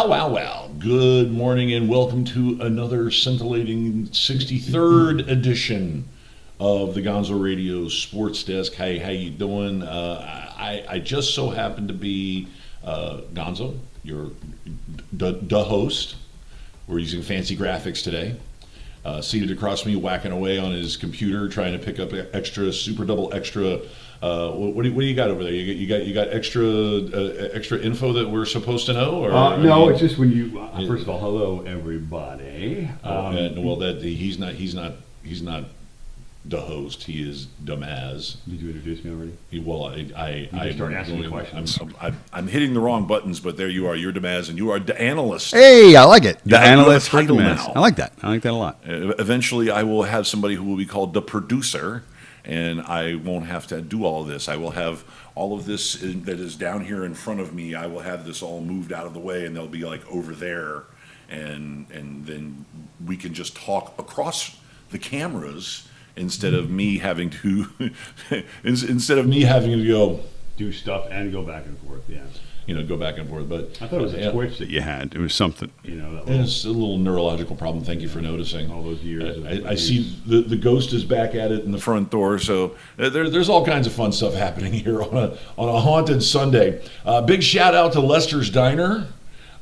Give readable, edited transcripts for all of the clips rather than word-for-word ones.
Wow. Good morning and welcome to another scintillating 63rd edition of the Gonzo Radio Sports Desk. Hey, how you doing? I just so happen to be Gonzo, your host. We're using fancy graphics today. Seated across me, whacking away on his computer, trying to pick up extra, super double extra. What do you got over there? You got extra info that we're supposed to know? Or no, it's just when you. First of all, hello everybody. He's not the host. He is Damaz. Did you introduce me already? I start asking questions. I'm hitting the wrong buttons, but there you are. You're Damaz, and you are the analyst. Hey, I like it. The analyst title now. I like that. I like that a lot. Eventually, I will have somebody who will be called the producer. And I won't have to do all of this. I will have all of this that is down here in front of me. I will have this all moved out of the way, and they'll be like over there, and then we can just talk across the cameras instead of me having to go do stuff and go back and forth. Yeah. Go back and forth. But I thought it was a twitch that you had. It was something. It's a little neurological problem. Thank you for noticing. All those years. I see the ghost is back at it in the front door. So there's all kinds of fun stuff happening here on a haunted Sunday. Big shout out to Lester's Diner.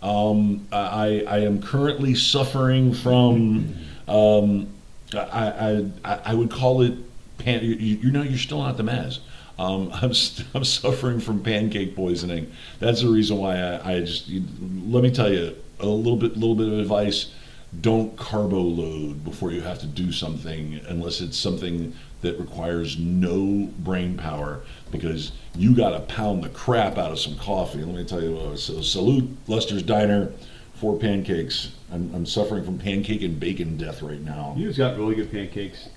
I am currently suffering from I would call it you're still not the Maz. I'm suffering from pancake poisoning. That's the reason why I just let me tell you a little bit of advice. Don't carbo load before you have to do something unless it's something that requires no brain power, because you got to pound the crap out of some coffee. Let me tell you, so salute Lester's Diner, 4 pancakes. I'm suffering from pancake and bacon death right now. You just got really good pancakes.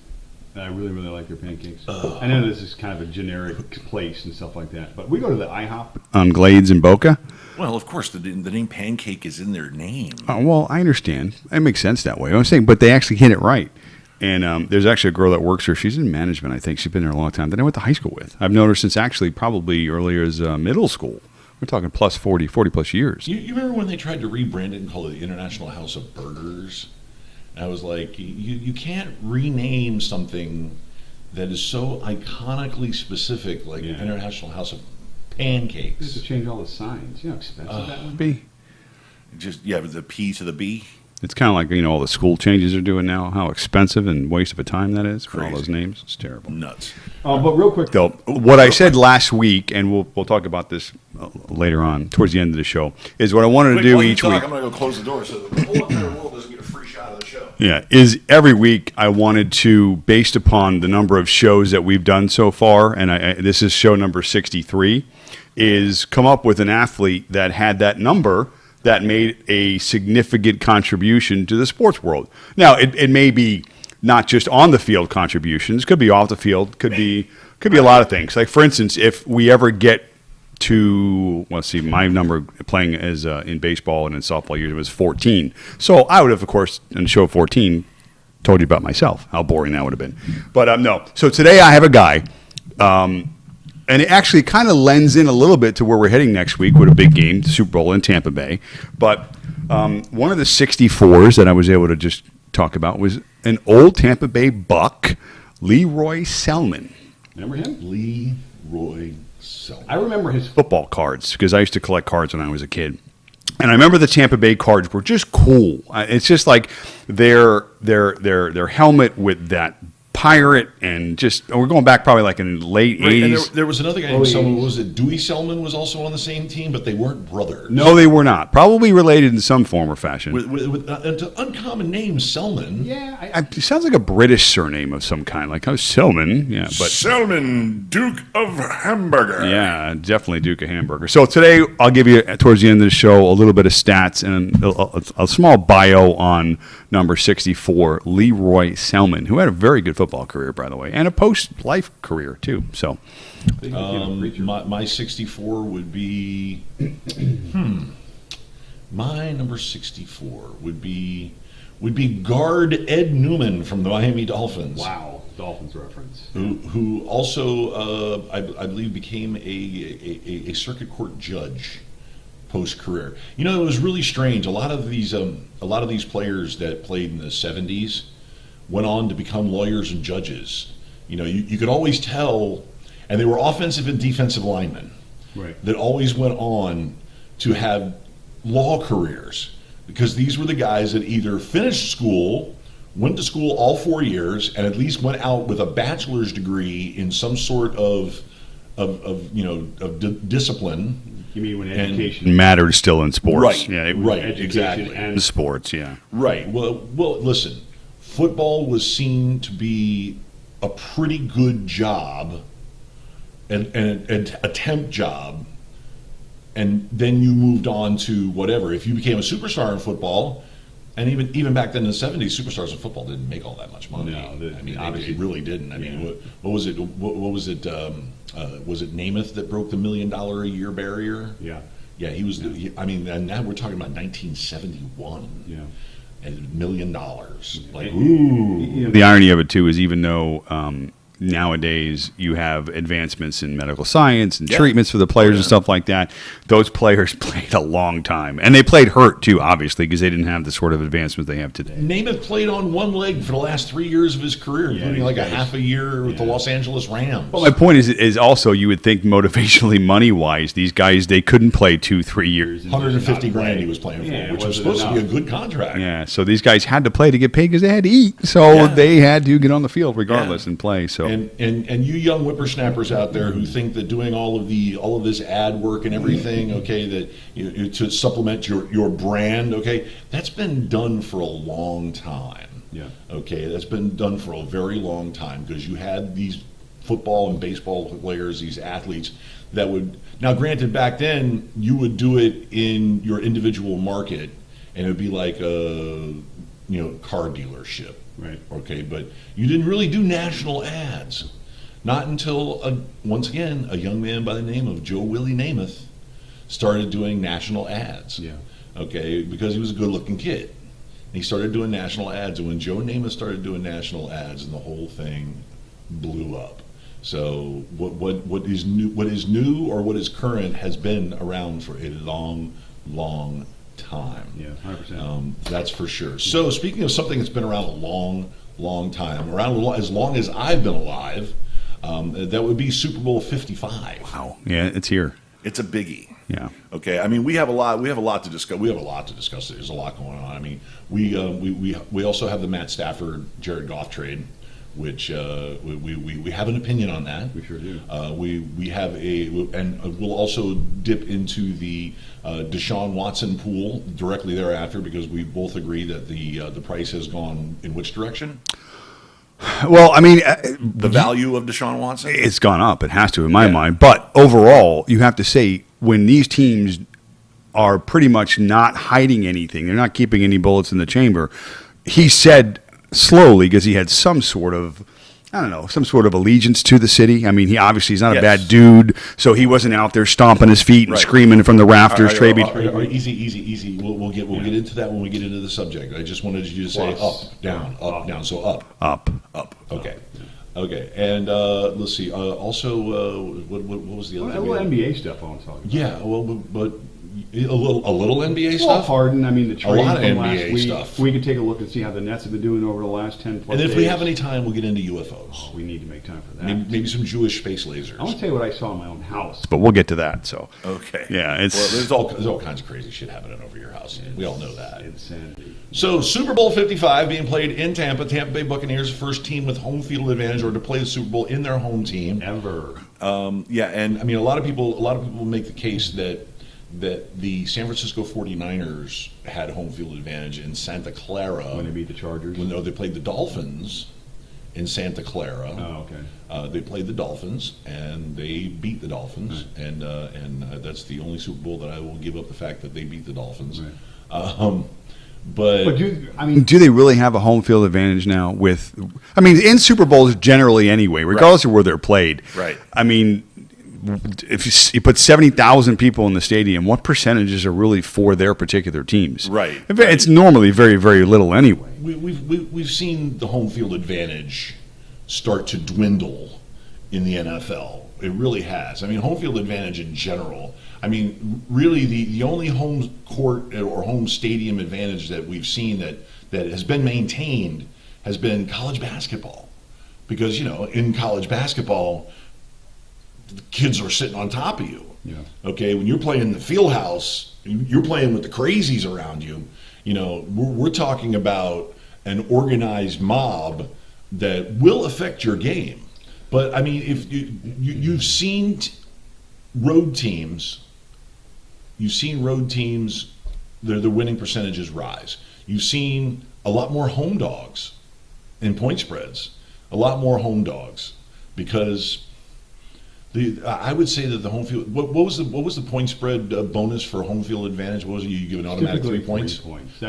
I really like your pancakes. I know this is kind of a generic place and stuff like that, but we go to the IHOP on Glades in Boca. Well, of course, the name Pancake is in their name. Well, I understand. It makes sense that way. I'm saying, but they actually hit it right. And there's actually a girl that works here. She's in management, I think. She's been there a long time. That I went to high school with. I've known her since actually probably earlier as middle school. We're talking plus 40 plus years. You remember when they tried to rebrand it and call it the International House of Burgers? I was like, you can't rename something that is so iconically specific, like International House of Pancakes. You have to change all the signs. You know how expensive that would be? But the P to the B. It's kind of like, all the school changes they're doing now, how expensive and waste of a time that is for all those names. It's terrible. Nuts. But real quick, though, what I said last week, and we'll talk about this later on, towards the end of the show, is what I wanted to do each week. I'm going to go close the door so the whole entire world doesn't get a free shot of the show. Yeah, is every week I wanted to, based upon the number of shows that we've done so far, and this is show number 63, is come up with an athlete that had that number that made a significant contribution to the sports world. Now, it may be not just on the field contributions, could be off the field, could be a lot of things. Like, for instance, if we ever get to, let's see, my number playing as in baseball and in softball years was 14. So I would have, of course, in show 14, told you about myself, how boring that would have been. But no. So today I have a guy, and it actually kind of lends in a little bit to where we're heading next week with a big game, the Super Bowl in Tampa Bay. But one of the 64s that I was able to just talk about was an old Tampa Bay Buck, Leroy Selman. Remember him? Leroy Selman. I remember his football cards because I used to collect cards when I was a kid. And I remember the Tampa Bay cards were just cool. It's just like their helmet with that pirate, and we're going back probably like in the late Right, and 80s. there was another guy named Selman. Was it Dewey Selman was also on the same team, but they weren't brothers. No, they were not. Probably related in some form or fashion. With uncommon name, Selman. Yeah, it sounds like a British surname of some kind, like Selman. Yeah, but Selman, Duke of Hamburger. yeah, definitely Duke of Hamburger. So today I'll give you towards the end of the show a little bit of stats and a small bio on number 64, Leroy Selman, who had a very good football career, by the way, and a post-life career too. So, my 64 would be, my number 64 would be guard Ed Newman from the Miami Dolphins. Wow, Dolphins reference. Who also I believe became a circuit court judge post-career. You know, it was really strange. A lot of these players that played in the 70s went on to become lawyers and judges. You know, you could always tell, and they were offensive and defensive linemen, Right. that always went on to have law careers, because these were the guys that either finished school, went to school all 4 years, and at least went out with a bachelor's degree in some sort of discipline. You mean when education mattered still in sports. Right, Yeah, right, education exactly. and sports, yeah. Right. Well, listen, football was seen to be a pretty good job, and a temp job, and then you moved on to whatever. If you became a superstar in football, and even back then in the 70s, superstars in football didn't make all that much money. No, I mean, obviously they really didn't. I mean, what was it? What was it? Was it Namath that broke the $1 million a year barrier? Yeah. Yeah, he was. I mean, and now we're talking about 1971. Yeah. And $1 million. Like, ooh. The irony of it too is even though nowadays you have advancements in medical science and treatments for the players and stuff like that, those players played a long time, and they played hurt too, obviously, because they didn't have the sort of advancements they have today. Namath played on one leg for the last 3 years of his career, including like a half a year with the Los Angeles Rams. Well, my point is also you would think motivationally, money wise, these guys, they couldn't play 2-3 years. 150 grand he was playing for, which was supposed to be a good contract. Yeah, so these guys had to play to get paid because they had to eat. So they had to get on the field regardless and play. So and you young whippersnappers out there who think that doing all of this ad work and everything, okay, that to supplement your brand, okay, that's been done for a long time. Yeah. Okay, that's been done for a very long time, because you had these football and baseball players, these athletes that would, now granted back then you would do it in your individual market, and it would be like a car dealership. Right. Okay, but you didn't really do national ads. Not until, once again, a young man by the name of Joe Willie Namath started doing national ads. Yeah. Okay, because he was a good-looking kid. And he started doing national ads, and when Joe Namath started doing national ads, and the whole thing blew up. So what is new or what is current has been around for a long, long time. Yeah, 100%. That's for sure. So speaking of something that's been around a long, long time, around as long as I've been alive, that would be Super Bowl 55. wow, yeah, it's here. It's a biggie. Yeah. Okay. I mean, we have a lot to discuss. There's a lot going on. I mean, we also have the Matt Stafford Jared Goff trade, which we have an opinion on that. We sure do. We have and we'll also dip into the Deshaun Watson pool directly thereafter, because we both agree that the price has gone in which direction? Well, I mean, The value of Deshaun Watson? it's gone up. It has to, in my mind. But overall, you have to say when these teams are pretty much not hiding anything, they're not keeping any bullets in the chamber. He said slowly, because he had some sort of, I don't know, some sort of allegiance to the city. I mean, he's not a bad dude, so he wasn't out there stomping his feet and screaming from the rafters. Easy. We'll get into that when we get into the subject. I just wanted you to say up, down, up, down. So up. Okay. Okay. And let's see. Also, what was the other thing? NBA stuff I want to talk about. Yeah. Well, but A little NBA Well, stuff. Harden. I mean, the trade lot of from NBA last week. stuff. We could take a look and see how the Nets have been doing over the last 10 plus And if days. we have any time, we'll get into UFOs. We need to make time for that. Maybe some Jewish space lasers. I want to tell you what I saw in my own house. But we'll get to that. So Okay. yeah, it's Well, there's all kinds of crazy shit happening over your house. We all know that. Insanity. So Super Bowl 55 being played in Tampa. Tampa Bay Buccaneers, first team with home field advantage, or to play the Super Bowl in their home team. Ever. Yeah, and I mean a lot of people make the case that the San Francisco 49ers had home field advantage in Santa Clara When they beat the Chargers. when they played the Dolphins in Santa Clara. Oh, okay. They played the Dolphins and they beat the Dolphins, and that's the only Super Bowl that I will give up the fact that they beat the Dolphins. Right. But do they really have a home field advantage now? In Super Bowls generally anyway, regardless of where they're played. Right. I mean, if you put 70,000 people in the stadium, what percentages are really for their particular teams? Right. It's normally very, very little anyway. we've seen the home field advantage start to dwindle in the NFL. It really has. I mean, home field advantage in general. I mean, really, the only home court or home stadium advantage that we've seen that has been maintained has been college basketball, because in college basketball, the kids are sitting on top of you. Yeah. Okay, when you're playing in the field house, you're playing with the crazies around you. We're talking about an organized mob that will affect your game. But I mean, if you've seen road teams, their winning percentages rise. You've seen a lot more home dogs in point spreads, a lot more home dogs, because I would say that the home field. What was the point spread bonus for home field advantage? What was it? You give an automatic 3 points. 3 points.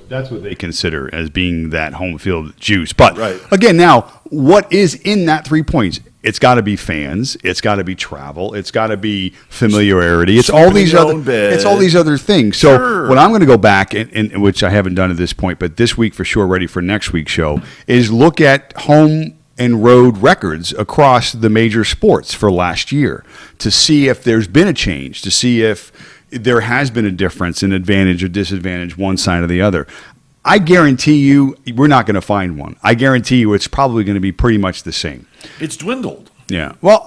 That's what they Consider as being that home field juice. But Right. again, now what is in that 3 points? It's got to be fans. It's got to be travel. It's got to be familiarity. It's all these other. It's all these other things. So Sure. what I'm going to go back and which I haven't done at this point, but this week for sure, ready for next week's show, is look at home and road records across the major sports for last year to see if there's been a change, to see if there has been a difference in advantage or disadvantage one side or the other. I guarantee you we're not going to find one. I guarantee you it's probably going to be pretty much the same. It's dwindled. Yeah. Well,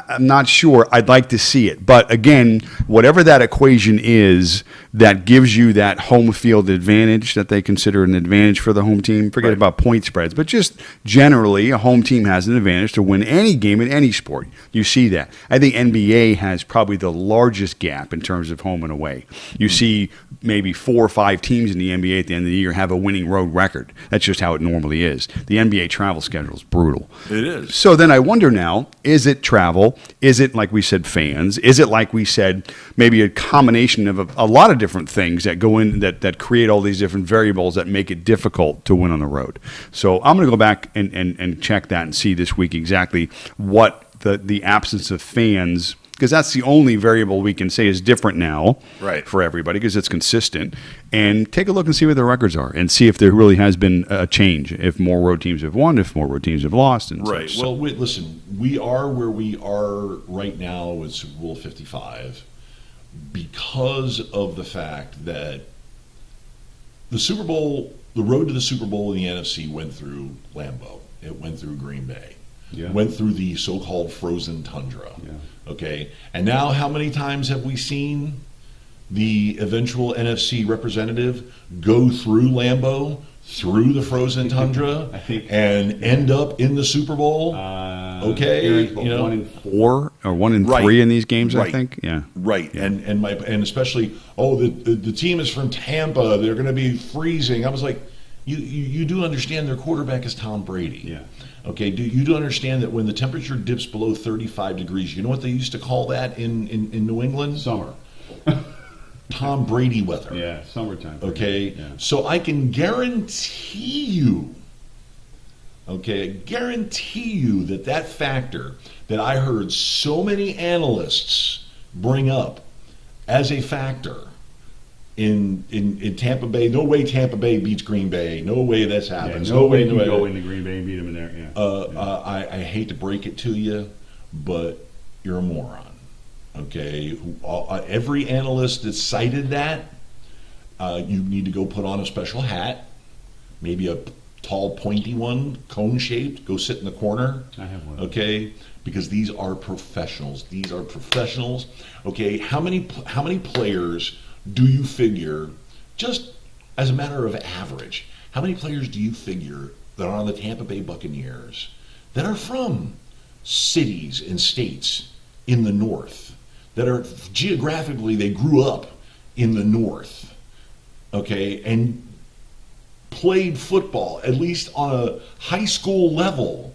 I'm not sure. I'd like to see it. But again, whatever that equation is that gives you that home field advantage that they consider an advantage for the home team, forget about point spreads, but just generally a home team has an advantage to win any game in any sport. You see that. I think NBA has probably the largest gap in terms of home and away. You see maybe 4 or 5 teams in the NBA at the end of the year have a winning road record. That's just how it normally is. The NBA travel schedule is brutal. It is. So then I wonder now, is it travel? Is it, like we said, fans? Is it, like we said, maybe a combination of a lot of different things that go in that create all these different variables that make it difficult to win on the road? So I'm going to go back and check that and see this week exactly what the absence of fans, because that's the only variable we can say is different now for everybody, because it's consistent. And take a look and see what the records are and see if there really has been a change, if more road teams have won, if more road teams have lost. And Right. such. Well, listen, we are where we are right now with Super Bowl 55 because of the fact that the Super Bowl, the road to the Super Bowl in the NFC went through Lambeau. It went through Green Bay. Yeah. Went through the so-called frozen tundra. Yeah. Okay. And now how many times have we seen the eventual NFC representative go through Lambeau, through the frozen tundra, I think- and end up in the Super Bowl? Okay, Aaron's you know, 1 in 4 or 1 in 3 in these games, I think. Yeah. Right, and especially, the team is from Tampa. They're going to be freezing. I was like, you do understand their quarterback is Tom Brady. Yeah. Okay. You do understand that when the temperature dips below 35 degrees, you know what they used to call that in New England? Summer. Tom Brady weather. Yeah, summertime. Okay. Yeah. So I can guarantee you. Okay, I guarantee you that factor that I heard so many analysts bring up as a factor in Tampa Bay. No way Tampa Bay beats Green Bay. No way that's happened. Yeah, no way you go into Green Bay and beat them in there. Yeah. I hate to break it to you, but you're a moron. Okay, every analyst that cited that, you need to go put on a special hat, maybe a tall, pointy one, cone-shaped. Go sit in the corner. I have one. Okay, because these are professionals. These are professionals. Okay, how many players do you figure, just as a matter of average, how many players do you figure that are on the Tampa Bay Buccaneers that are from cities and states in the north, that are geographically, they grew up in the north, okay, and played football, at least on a high school level,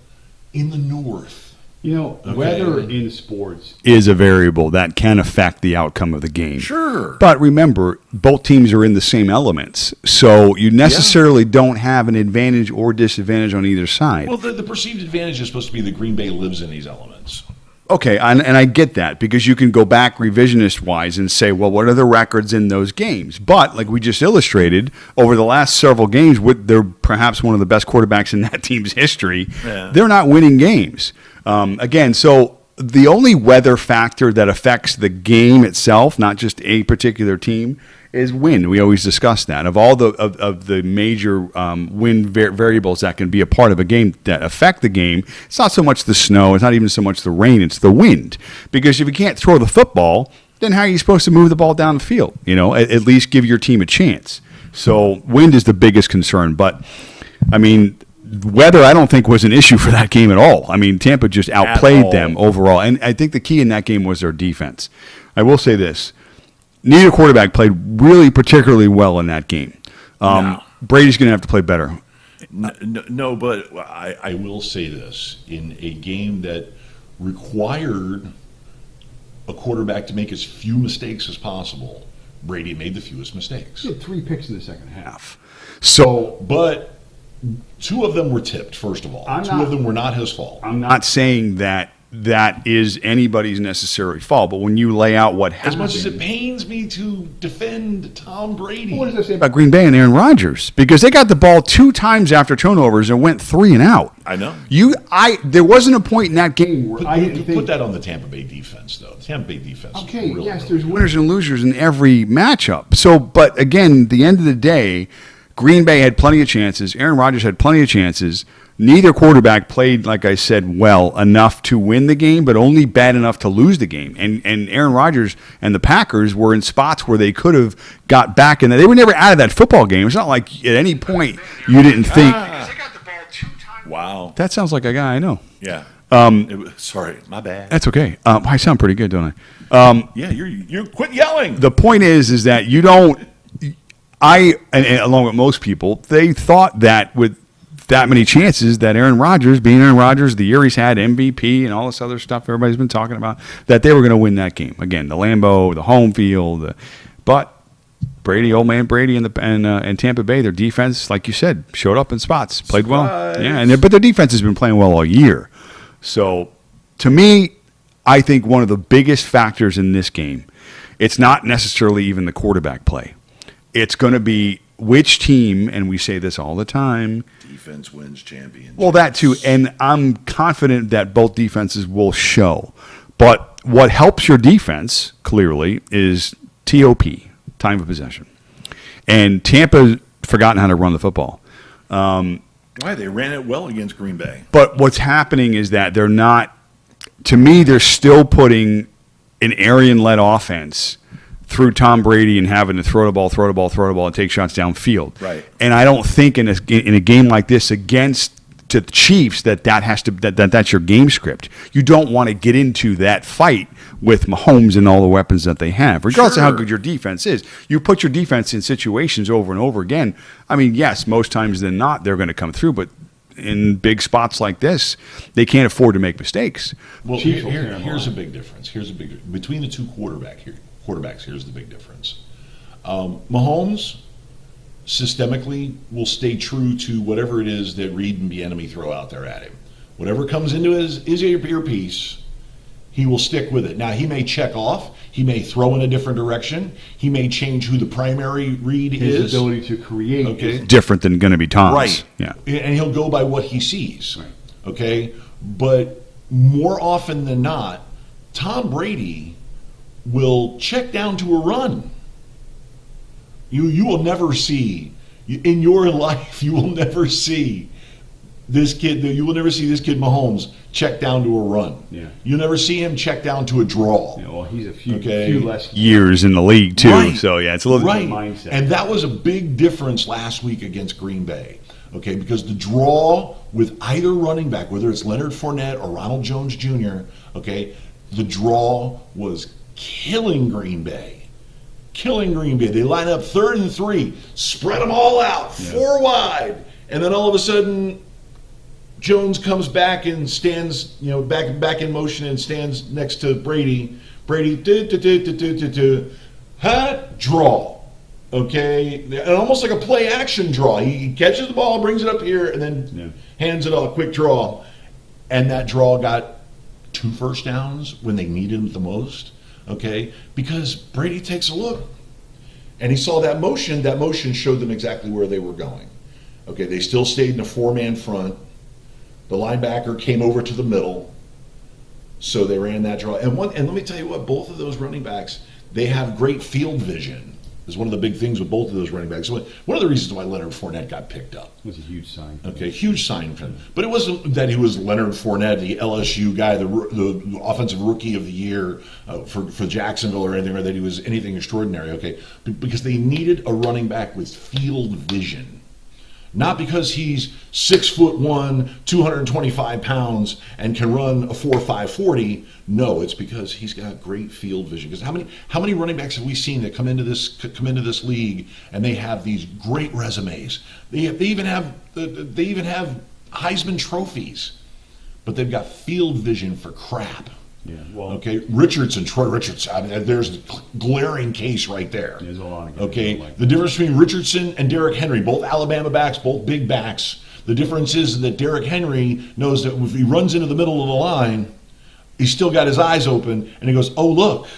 in the north? You know, weather in sports is a variable that can affect the outcome of the game. Sure. But remember, both teams are in the same elements, so you necessarily don't have an advantage or disadvantage on either side. Well, the perceived advantage is supposed to be that Green Bay lives in these elements. Okay, and I get that, because you can go back revisionist-wise and say, well, what are the records in those games? But, like we just illustrated, over the last several games, they're perhaps one of the best quarterbacks in that team's history. Yeah. They're not winning games. Again, so the only weather factor that affects the game itself, not just a particular team, is wind. We always discuss that. Of all the major wind variables that can be a part of a game that affect the game, it's not so much the snow, it's not even so much the rain, it's the wind. Because if you can't throw the football, then how are you supposed to move the ball down the field? You know, at least give your team a chance. So wind is the biggest concern. But, I mean, weather, I don't think, was an issue for that game at all. I mean, Tampa just outplayed them overall. And I think the key in that game was their defense. I will say this. Neither quarterback played really particularly well in that game. Brady's going to have to play better. No, but I will say this. In a game that required a quarterback to make as few mistakes as possible, Brady made the fewest mistakes. He had 3 picks in the second half. But 2 of them were tipped, first of all. 2 of them were not his fault. I'm not saying that is anybody's necessary fault, but when you lay out what happened... As much as it pains me to defend Tom Brady... What does that say about Green Bay and Aaron Rodgers? Because they got the ball 2 times after turnovers and went 3 and out. I know. There wasn't a point in that game where put that on the Tampa Bay defense, though. The Tampa Bay defense. Okay, there's winners and losers in every matchup. So, but again, at the end of the day, Green Bay had plenty of chances. Aaron Rodgers had plenty of chances. Neither quarterback played, like I said, well enough to win the game, but only bad enough to lose the game. And Aaron Rodgers and the Packers were in spots where they could have got back, and they were never out of that football game. It's not like at any point you didn't think. They got the ball 2 times. Wow. That sounds like a guy I know. Yeah. Sorry, my bad. That's okay. I sound pretty good, don't I? Yeah, you're quit yelling. The point is that you don't. And along with most people, they thought that with that many chances that Aaron Rodgers, being Aaron Rodgers, the year he's had MVP and all this other stuff everybody's been talking about, that they were going to win that game. Again, the Lambeau, the home field. But Brady, old man Brady and Tampa Bay, their defense, like you said, showed up in spots, played well. Yeah, but their defense has been playing well all year. So, to me, I think one of the biggest factors in this game, it's not necessarily even the quarterback play. It's going to be which team, and we say this all the time. Defense wins championships. Well, that too, and I'm confident that both defenses will show. But what helps your defense, clearly, is TOP, time of possession. And Tampa's forgotten how to run the football. Why? They ran it well against Green Bay. But what's happening is that they're not, to me, they're still putting an Arian-led offense through Tom Brady and having to throw the ball, and take shots downfield. Right. And I don't think in a game like this against the Chiefs that's your game script. You don't want to get into that fight with Mahomes and all the weapons that they have, regardless of how good your defense is. You put your defense in situations over and over again. I mean, yes, most times than not they're going to come through, but in big spots like this, they can't afford to make mistakes. Well, here's a big difference. Between the 2 quarterbacks, here's the big difference. Mahomes systemically will stay true to whatever it is that Reed and Bieniemy throw out there at him. Whatever comes into his earpiece, he will stick with it. Now, he may check off. He may throw in a different direction. He may change who the primary read is. His ability to create is different than going to be Tom's. Right. Yeah. And he'll go by what he sees. Right. Okay? But more often than not, Tom Brady will check down to a run. You will never see, in your life, you will never see this kid Mahomes check down to a run. Yeah. You'll never see him check down to a draw. Yeah, well, he's a few less years in the league too. Right. So yeah, it's a little right. different mindset. And that was a big difference last week against Green Bay. Okay, because the draw with either running back, whether it's Leonard Fournette or Ronald Jones Jr., okay, the draw was killing Green Bay. Killing Green Bay. They line up 3rd and 3, spread them all out, 4 wide, and then all of a sudden, Jones comes back and stands, back in motion and stands next to Brady. Brady, draw. Okay, and almost like a play action draw. He catches the ball, brings it up here, and then hands it off, quick draw. And that draw got 2 first downs when they needed them the most. Okay, because Brady takes a look, and he saw that motion. That motion showed them exactly where they were going. Okay, they still stayed in a 4-man front. The linebacker came over to the middle, so they ran that draw. And let me tell you what, both of those running backs, they have great field vision. Is one of the big things with both of those running backs. One of the reasons why Leonard Fournette got picked up. It was a huge sign. Okay, huge sign for him. But it wasn't that he was Leonard Fournette, the LSU guy, the offensive rookie of the year for Jacksonville or anything, or that he was anything extraordinary, okay? Because they needed a running back with field vision. Not because he's 6'1", 225 pounds, and can run a 4.5 40. No, it's because he's got great field vision. Because how many running backs have we seen that come into this league and they have these great resumes? They even have Heisman trophies, but they've got field vision for crap. Yeah, well, okay, Troy Richardson. I mean, there's a glaring case right there. There's a lot of guys. Okay, like the difference between Richardson and Derrick Henry, both Alabama backs, both big backs. The difference is that Derrick Henry knows that if he runs into the middle of the line, he's still got his eyes open, and he goes, "Oh look,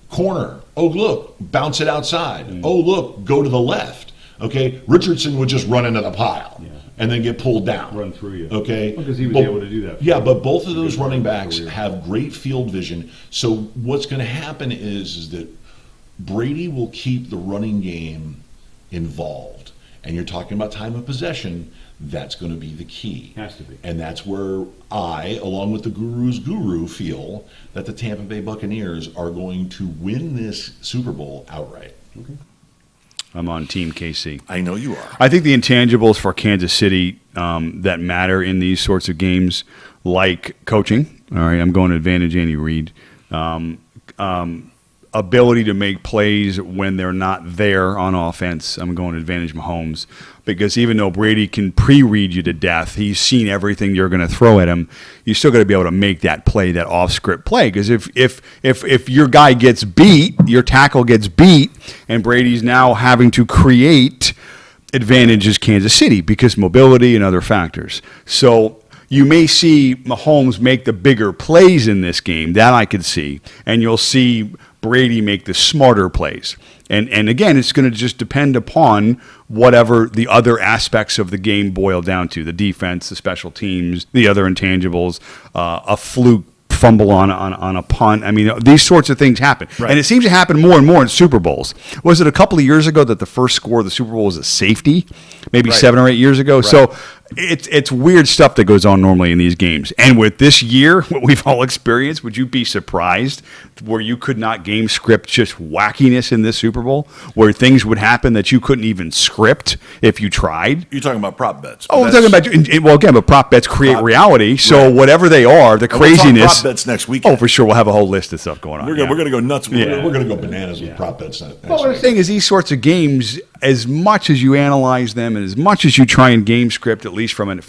corner. Oh look, bounce it outside. Oh look, go to the left." Okay, Richardson would just run into the pile. Yeah. And then get pulled down. Run through you. Okay? Because he was able to do that. Yeah, but both of those running backs have great field vision. So what's going to happen is that Brady will keep the running game involved. And you're talking about time of possession. That's going to be the key. Has to be. And that's where I, along with the guru's guru, feel that the Tampa Bay Buccaneers are going to win this Super Bowl outright. Okay. I'm on Team KC. I know you are. I think the intangibles for Kansas City that matter in these sorts of games, like coaching. All right, I'm going to advantage Andy Reid. Ability to make plays when they're not there on offense. I'm going to advantage Mahomes, because even though Brady can pre-read you to death, he's seen everything you're going to throw at him. You still got to be able to make that play, that off-script play. Because if your guy gets beat, your tackle gets beat, and Brady's now having to create, advantages Kansas City because mobility and other factors. So you may see Mahomes make the bigger plays in this game, that I could see, and you'll see Brady make the smarter plays. And again, it's going to just depend upon whatever the other aspects of the game boil down to: the defense, the special teams, the other intangibles, a fluke fumble on a punt. I mean, these sorts of things happen. Right. And it seems to happen more and more in Super Bowls. Was it a couple of years ago that the first score of the Super Bowl was a safety? Maybe 7 or 8 years ago. Right. So it's weird stuff that goes on normally in these games. And with this year, what we've all experienced, would you be surprised where you could not game script just wackiness in this Super Bowl, where things would happen that you couldn't even script if you tried? You're talking about prop bets. Oh, I'm talking about, well, again, but prop bets create reality. So whatever they are, the craziness. We'll talk prop bets next week. Oh, for sure. We'll have a whole list of stuff going on. We're going to go nuts. We're going to go bananas with prop bets next week. Well, what I'm saying is these sorts of games, as much as you analyze them and as much as you try and game script, at least from an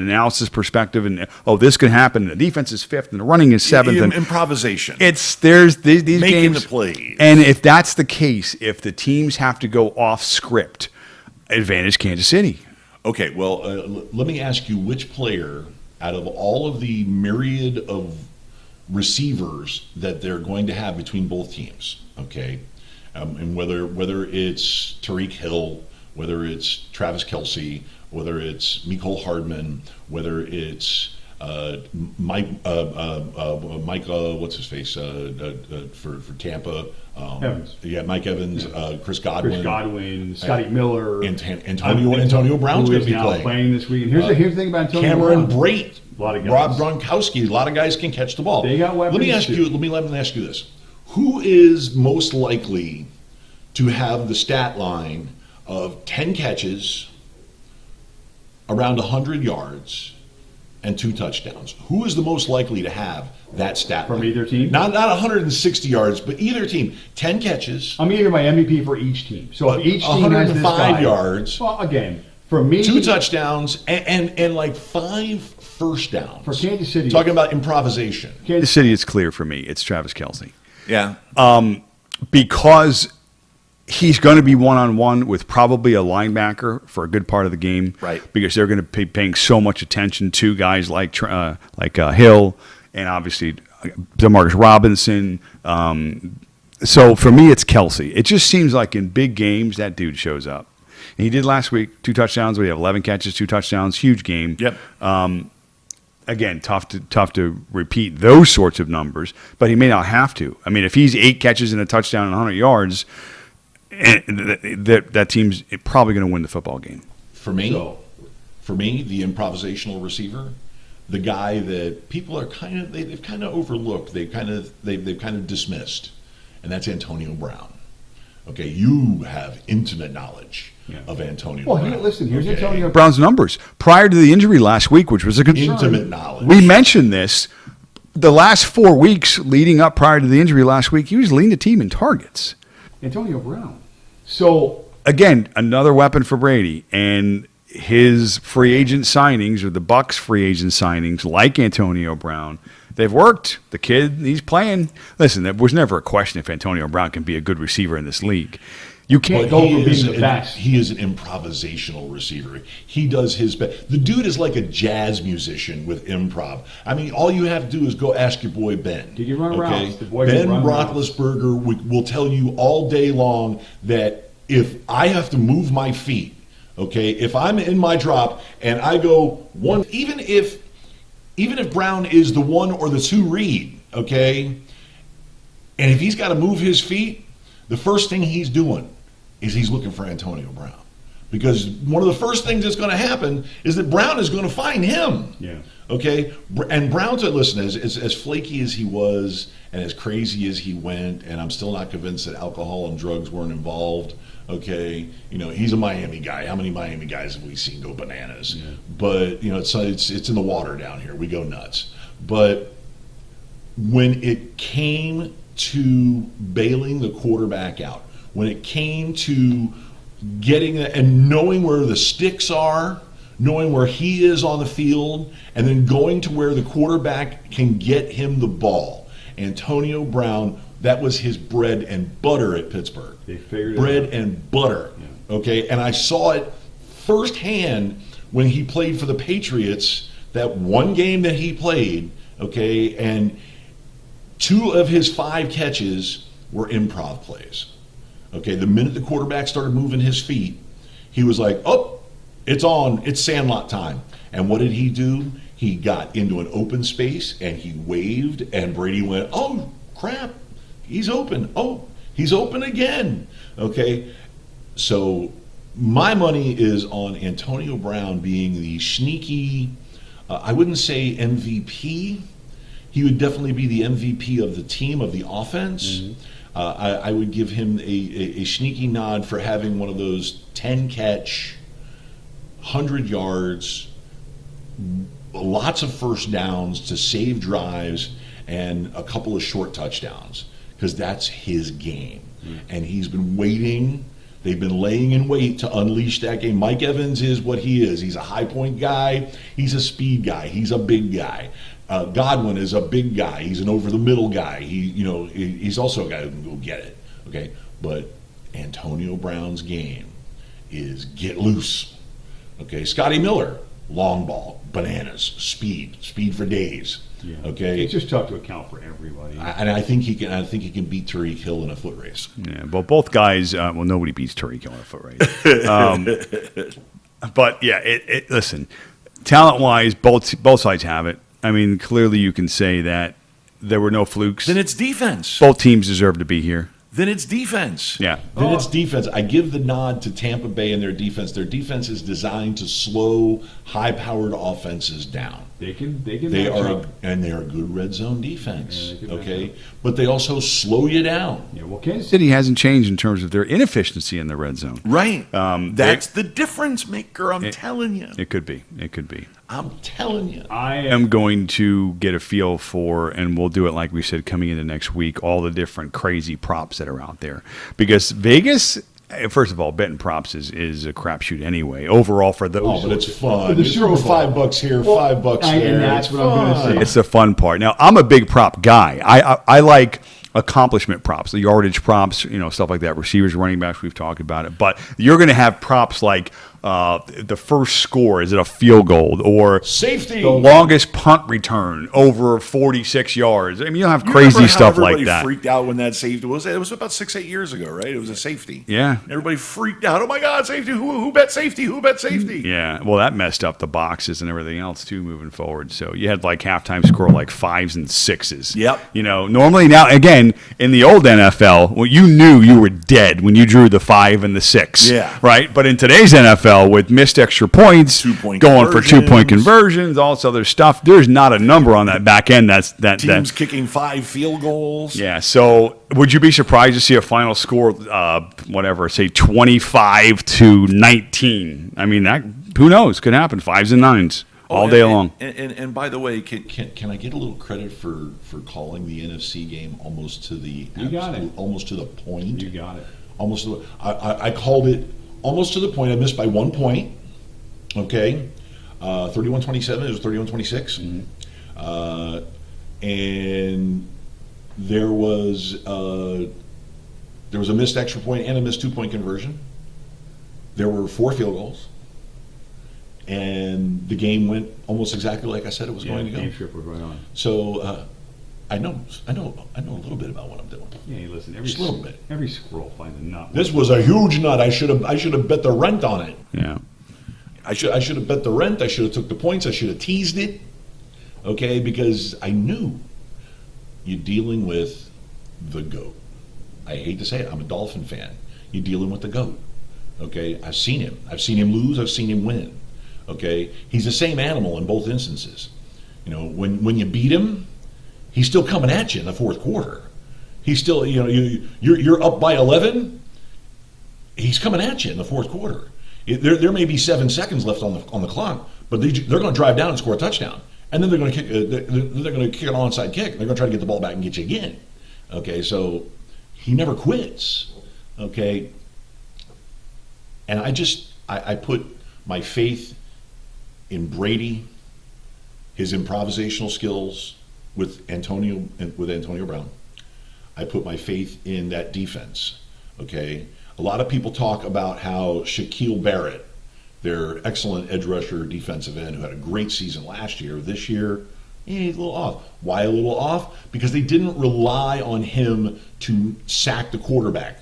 analysis perspective, and this can happen, the defense is fifth and the running is seventh, and improvisation. There's these making games, the plays. And if that's the case, if the teams have to go off script, advantage Kansas City. Okay, well, let me ask you, which player out of all of the myriad of receivers that they're going to have between both teams, okay, and whether it's Tyreek Hill, whether it's Travis Kelce, whether it's Mecole Hardman, whether it's Mike, what's his face for Tampa? Evans. Yeah, Mike Evans, Chris Godwin, Scotty Miller, and Antonio Brown's going to be playing this week. And here's the thing about Antonio Cameron Brown. Brate, A lot of guys. Rob Gronkowski. A lot of guys can catch the ball. They got weapons. Let me ask you this: who is most likely to have the stat line of 10 catches, around 100 yards, and 2 touchdowns? Who is the most likely to have that stat From line? either team? Not 160 yards, but either team. 10 catches. I'm either my MVP for each team. So if each team has this 105 guy, yards. Well, again, for me, 2 touchdowns and like 5 first downs. For Kansas City. Talking about improvisation. Kansas City, it's clear for me. It's Travis Kelce. Yeah. Because he's going to be one-on-one with probably a linebacker for a good part of the game. Right. Because they're going to be paying so much attention to guys like Hill and obviously Demarcus Robinson. So for me, it's Kelce. It just seems like in big games, that dude shows up. And he did last week, 2 touchdowns. We have 11 catches, 2 touchdowns, huge game. Yep. Again, tough to repeat those sorts of numbers, but he may not have to. I mean, if he's 8 catches and a touchdown and 100 yards, that team's probably going to win the football game. For me, the improvisational receiver, the guy that people are they've kind of overlooked, they've kind of dismissed, and that's Antonio Brown. Okay, you have intimate knowledge of Antonio Brown. Well, listen, here's Antonio Brown's numbers prior to the injury last week, which was a concern. Intimate knowledge. We mentioned this. The last 4 weeks leading up prior to the injury last week, he was leading the team in targets. Antonio Brown. So again, another weapon for Brady, and his free agent signings, or the Bucs free agent signings, like Antonio Brown, they've worked. The kid, he's playing. Listen, there was never a question if Antonio Brown can be a good receiver in this league. You can't go from being the best. He is an improvisational receiver. He does his best. The dude is like a jazz musician with improv. I mean, all you have to do is go ask your boy Ben. Did you run around? Ben Roethlisberger will tell you all day long that if I have to move my feet, okay, if I'm in my drop and I go one, even if Brown is the 1 or the 2 read, okay, and if he's got to move his feet, the first thing he's doing is he's looking for Antonio Brown. Because one of the first things that's going to happen is that Brown is going to find him. Yeah. Okay? And Brown, listen, as flaky as he was and as crazy as he went, and I'm still not convinced that alcohol and drugs weren't involved, okay? You know, he's a Miami guy. How many Miami guys have we seen go bananas? Yeah. But, you know, it's in the water down here. We go nuts. But when it came to bailing the quarterback out, when it came to getting and knowing where the sticks are, knowing where he is on the field, and then going to where the quarterback can get him the ball, Antonio Brown, that was his bread and butter at Pittsburgh. They figured bread it out. And butter. Yeah. Okay, and I saw it firsthand when he played for the Patriots, that one game that he played, okay, and 2 of his 5 catches were improv plays. Okay, the minute the quarterback started moving his feet, he was like, oh, it's on, it's Sandlot time. And what did he do? He got into an open space and he waved, and Brady went, oh, crap, he's open. Oh, he's open again. Okay, so my money is on Antonio Brown being the sneaky, I wouldn't say MVP. He would definitely be the MVP of the team, of the offense. Mm-hmm. I would give him a sneaky nod for having one of those 10-catch, 100 yards, lots of first downs to save drives, and a couple of short touchdowns, because that's his game. Mm-hmm. And he's been waiting. They've been laying in wait to unleash that game. Mike Evans is what he is. He's a high-point guy. He's a speed guy. He's a big guy. Godwin is a big guy. He's an over-the-middle guy. He's also a guy who can go get it. Okay, but Antonio Brown's game is get loose. Okay, Scotty Miller, long ball, bananas, speed for days. Yeah. Okay, it's just tough to account for everybody. I think he can beat Tariq Hill in a foot race. Yeah, well, both guys. Nobody beats Tariq Hill in a foot race. But yeah, listen, talent-wise, both sides have it. I mean, clearly you can say that there were no flukes. Then it's defense. Both teams deserve to be here. Then it's defense. Yeah. Then it's defense. I give the nod to Tampa Bay and their defense. Their defense is designed to slow high-powered offenses down. They can. They match are, up. and they are a good red zone defense. Yeah, they can match Okay, up. but they also slow you down. Yeah. Well, Kansas City hasn't changed in terms of their inefficiency in the red zone. Right. That's they- the difference maker. I'm telling you. It could be. It could be. I'm telling you. I am going to get a feel for, and we'll do it like we said coming into next week, all the different crazy props that are out there. Because Vegas, first of all, betting props is a crapshoot anyway. Overall, for those, Oh, but it's fun. For the You throw Super Bowl. $5 here, $5 and there. that's It's what I'm gonna fun. say. it's the fun part. Now, I'm a big prop guy. I like accomplishment props, the yardage props, stuff like that. Receivers, running backs, we've talked about it. But you're going to have props like the first score, is it a field goal, or Safety. the longest punt return over 46 yards. I mean, you'll have You crazy remember how stuff like everybody that. freaked out when that safety was. It was about 6-8 years ago, right? It was a safety. Yeah. Everybody freaked out. Oh my God, safety! Who bet safety? Who bet safety? Yeah, well, that messed up the boxes and everything else too moving forward. So you had like halftime score like 5s and 6s. Yep. Normally now again in the old NFL, well, you knew you were dead when you drew the 5 and the 6. Yeah. Right. But in today's NFL, with missed extra points, 2-point going for 2-point conversions. conversions, all this other stuff, there's not a number on that back end. Teams kicking 5 field goals. Yeah. So would you be surprised to see a final score, say 25-19? I mean, that who knows? Could happen. 5s and 9s all day long. And by the way, can I get a little credit for calling the NFC game almost to the almost to the point? You got it. Almost. I called it almost to the point. I missed by 1 point. Okay, 31-27. It was 31-26. And there was a missed extra point and a missed 2-point conversion. There were 4 field goals. And the game went almost exactly like I said it was going to go. Game script was right on. So I know a little bit about what I'm doing. Yeah, listen, Just a little bit. Every squirrel finds a nut. This was a huge nut. I should have bet the rent on it. Yeah. I should have bet the rent. I should have took the points. I should have teased it. Okay, because I knew you're dealing with the GOAT. I hate to say it. I'm a Dolphin fan. You're dealing with the GOAT. Okay, I've seen him. I've seen him lose. I've seen him win. Okay, he's the same animal in both instances. When you beat him, he's still coming at you in the fourth quarter. He's still, you're up by 11. He's coming at you in the fourth quarter. There may be 7 seconds left on the clock, but they're going to drive down and score a touchdown, and then they're going to kick. They're going to kick an onside kick. They're going to try to get the ball back and get you again. Okay, so he never quits. Okay, and I put my faith in Brady, his improvisational skills with Antonio Brown. I put my faith in that defense. Okay, a lot of people talk about how Shaquille Barrett, their excellent edge rusher, defensive end, who had a great season last year, this year, he's a little off. Why a little off? Because they didn't rely on him to sack the quarterback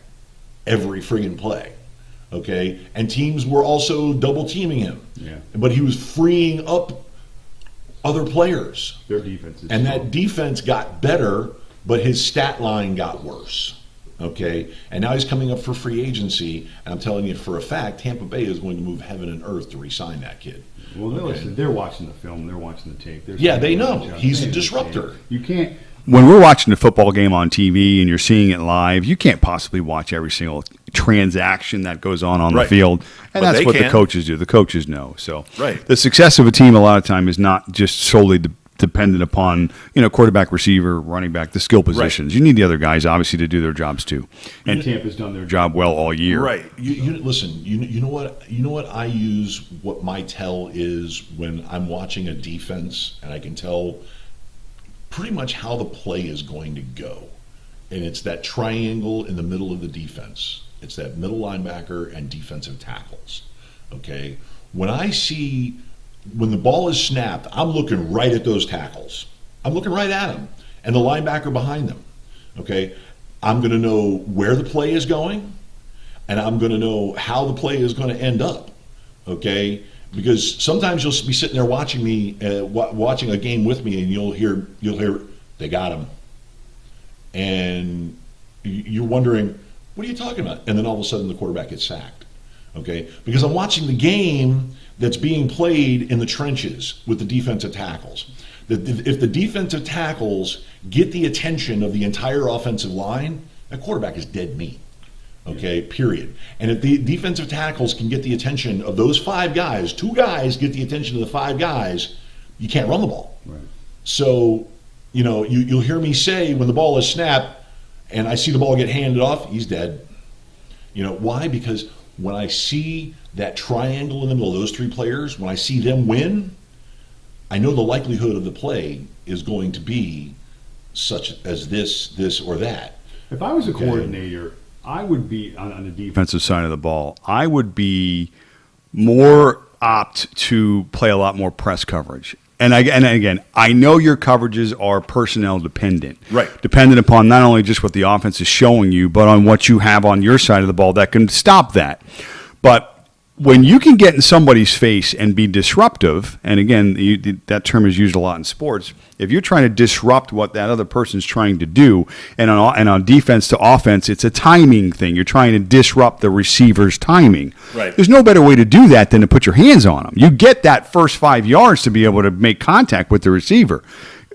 every friggin' play. Okay, and teams were also double teaming him. Yeah. But he was freeing up other players. Their defense is And strong. that defense got better, but his stat line got worse. Okay, and now he's coming up for free agency, and I'm telling you for a fact, Tampa Bay is going to move heaven and earth to re-sign that kid. Well, Okay. listen, they're watching the film. They're watching the tape. Yeah, they know. He's a disruptor. You can't. When we're watching a football game on TV and you're seeing it live, you can't possibly watch every single transaction that goes on the Right. field. And But that's they what the can. coaches do. The coaches know. So Right. the success of a team a lot of time is not just solely dependent upon, quarterback, receiver, running back, the skill positions. You need the other guys, obviously, to do their jobs too. And Tampa's done their job well all year. Right. You listen. You know what? You know what I use. What my tell is when I'm watching a defense, and I can tell pretty much how the play is going to go, and it's that triangle in the middle of the defense. It's that middle linebacker and defensive tackles. Okay. When the ball is snapped, I'm looking right at those tackles. I'm looking right at them, and the linebacker behind them. Okay. I'm going to know where the play is going, and I'm going to know how the play is going to end up. Okay, Because sometimes you'll be sitting there watching me, watching a game with me, and you'll hear they got him, and you're wondering, what are you talking about? And then all of a sudden the quarterback gets sacked. Okay, because I'm watching the game that's being played in the trenches with the defensive tackles. If the defensive tackles get the attention of the entire offensive line, that quarterback is dead meat. Okay, period. And if the defensive tackles can get the attention of those 5 guys, 2 guys get the attention of the 5 guys, you can't run the ball. Right. So, you'll hear me say when the ball is snapped and I see the ball get handed off, he's dead. Why? Because when I see that triangle in the middle of those 3 players, when I see them win, I know the likelihood of the play is going to be such as this, or that. If I was a coordinator, I would be on the defensive side of the ball. I would be more apt to play a lot more press coverage. And again, I know your coverages are personnel dependent. Right. Dependent upon not only just what the offense is showing you, but on what you have on your side of the ball that can stop that. But when you can get in somebody's face and be disruptive, and again, that term is used a lot in sports, if you're trying to disrupt what that other person's trying to do, and on defense to offense, it's a timing thing. You're trying to disrupt the receiver's timing. Right. There's no better way to do that than to put your hands on them. You get that first 5 yards to be able to make contact with the receiver.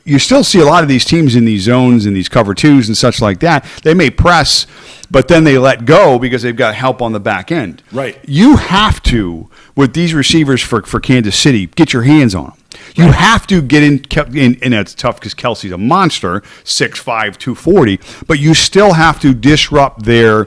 You still see a lot of these teams in these zones and these cover 2s and such like that. They may press, but then they let go because they've got help on the back end. Right. You have to, with these receivers for Kansas City, get your hands on them. You have to get in, and it's tough because Kelsey's a monster, 6'5", 240, but you still have to disrupt their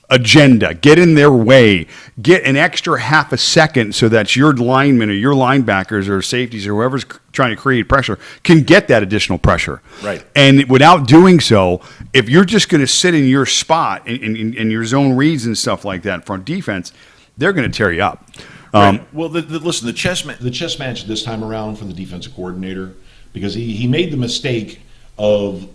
agenda, get in their way, get an extra half a second so that your linemen or your linebackers or safeties or whoever's trying to create pressure can get that additional pressure. Right. And without doing so, if you're just going to sit in your spot in your zone reads and stuff like that from defense, they're going to tear you up. Right. Well, listen, the chess match this time around for the defensive coordinator, because he made the mistake of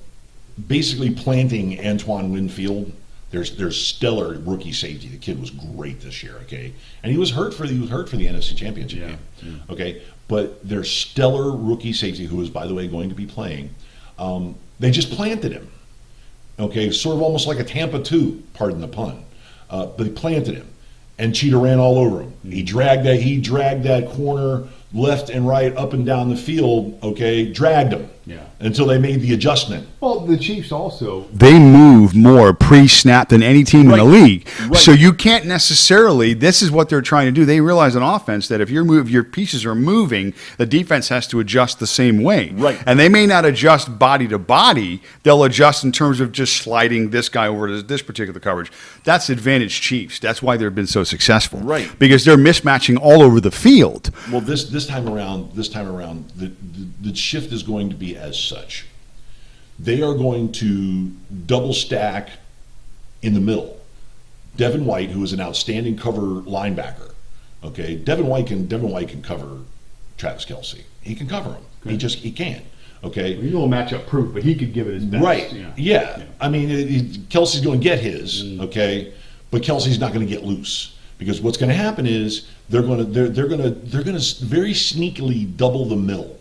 basically planting Antoine Winfield. There's stellar rookie safety. The kid was great this year, okay? And he was hurt for the NFC Championship game. Yeah. Okay? But there's stellar rookie safety who is, by the way, going to be playing. They just planted him. Okay? Sort of almost like a Tampa 2, pardon the pun. But they planted him. And Cheetah ran all over him. He dragged that corner left and right, up and down the field, okay, dragged them until they made the adjustment. Well, the Chiefs also, they move more pre-snap than any team in the league. Right. So you can't necessarily, this is what they're trying to do. They realize on offense that if your pieces are moving, the defense has to adjust the same way. Right. And they may not adjust body to body. They'll adjust in terms of just sliding this guy over to this particular coverage. That's advantage Chiefs. That's why they've been so successful. Right. Because they're mismatching all over the field. Well, this time around, the shift is going to be as such. They are going to double stack in the middle. Devin White, who is an outstanding cover linebacker, okay. Devin White can cover Travis Kelce. He can cover him. Okay. He can. Okay. Well, he's a little matchup proof, but he could give it his best. Right. Yeah. I mean, Kelce's going to get his. Okay, but Kelce's not going to get loose. Because what's going to happen is they're going to very sneakily double the middle.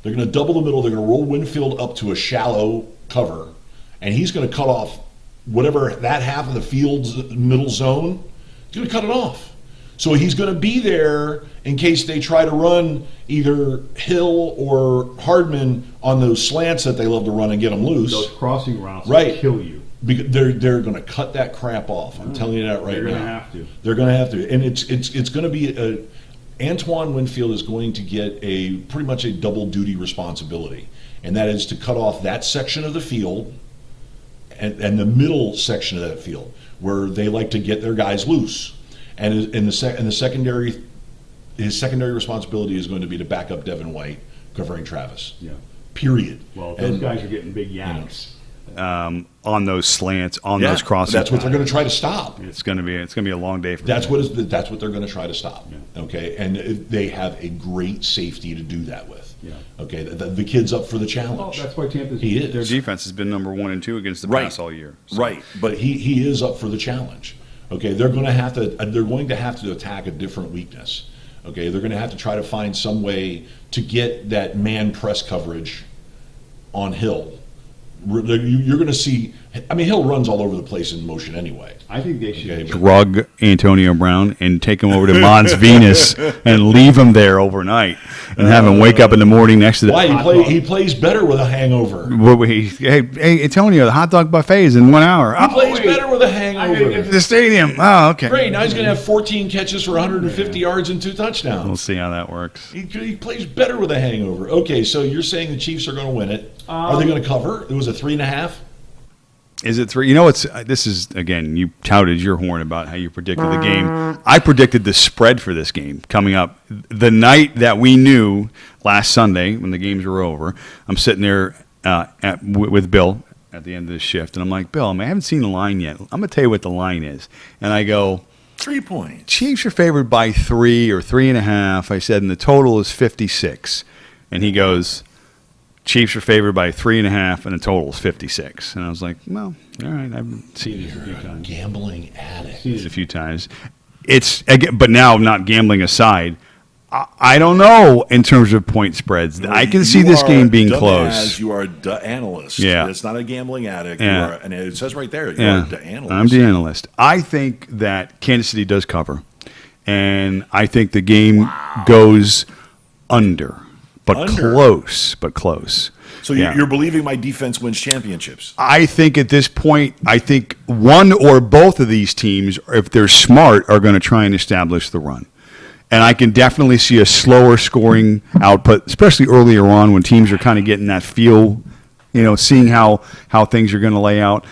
They're going to double the middle. They're going to roll Winfield up to a shallow cover, and he's going to cut off whatever that half of the field's middle zone. He's going to cut it off. So he's going to be there in case they try to run either Hill or Hardman on those slants that they love to run and get them loose. Those crossing routes will kill you. Because they're going to cut that crap off. I'm telling you that right now. They're going to have to. They're going to have to, and it's going to be Antoine Winfield is going to get pretty much a double duty responsibility, and that is to cut off that section of the field and the middle section of that field where they like to get their guys loose, and his secondary responsibility is going to be to back up Devin White covering Travis. Yeah. Period. Well, those guys are getting big yaks. On those slants, those crossing. That's what they're going to try to stop. It's going to be a long day for them. That's what they're going to try to stop. Yeah. Okay, and they have a great safety to do that with. Yeah. Okay, the kid's up for the challenge. Well, that's why Tampa's. Their defense has been number 1 and 2 against the pass all year. So. Right, but he is up for the challenge. Okay, they're going to have to attack a different weakness. Okay, they're going to have to try to find some way to get that man press coverage on Hill. You're going to see. I mean, Hill runs all over the place in motion anyway. I think they should Okay, drug Antonio Brown and take him over to Mons Venus and leave him there overnight and have him wake up in the morning next to the Why he plays better with a hangover. Hey, Antonio, the hot dog buffet is in 1 hour. He plays better with a hangover. The stadium. Oh, okay. Great. Now he's going to have 14 catches for 150 yards and 2 touchdowns. We'll see how that works. He plays better with a hangover. Okay, so you're saying the Chiefs are going to win it. Are they going to cover? It was a 3.5. Is it 3? You know, this is, again, you touted your horn about how you predicted the game. I predicted the spread for this game coming up. The night that we knew last Sunday when the games were over, I'm sitting there with Bill at the end of the shift, and I'm like, Bill, I haven't seen the line yet. I'm going to tell you what the line is. And I go, 3 points. Chiefs are favored by 3 or 3.5. I said, and the total is 56. And he goes, Chiefs are favored by 3.5, and the total is 56. And I was like, well, all right, I've seen it a few times. Gambling addict. Seen it a few times. It's again, but now, not gambling aside, I don't know in terms of point spreads. I can see this game being close. You are the analyst. Yeah. It's not a gambling addict. Yeah. You are, and it says right there, you are the analyst. I'm the analyst. I think that Kansas City does cover, and I think the game goes under. But close. So you're believing my defense wins championships? I think at this point, one or both of these teams, if they're smart, are going to try and establish the run. And I can definitely see a slower scoring output, especially earlier on when teams are kind of getting that feel, seeing how things are going to lay out.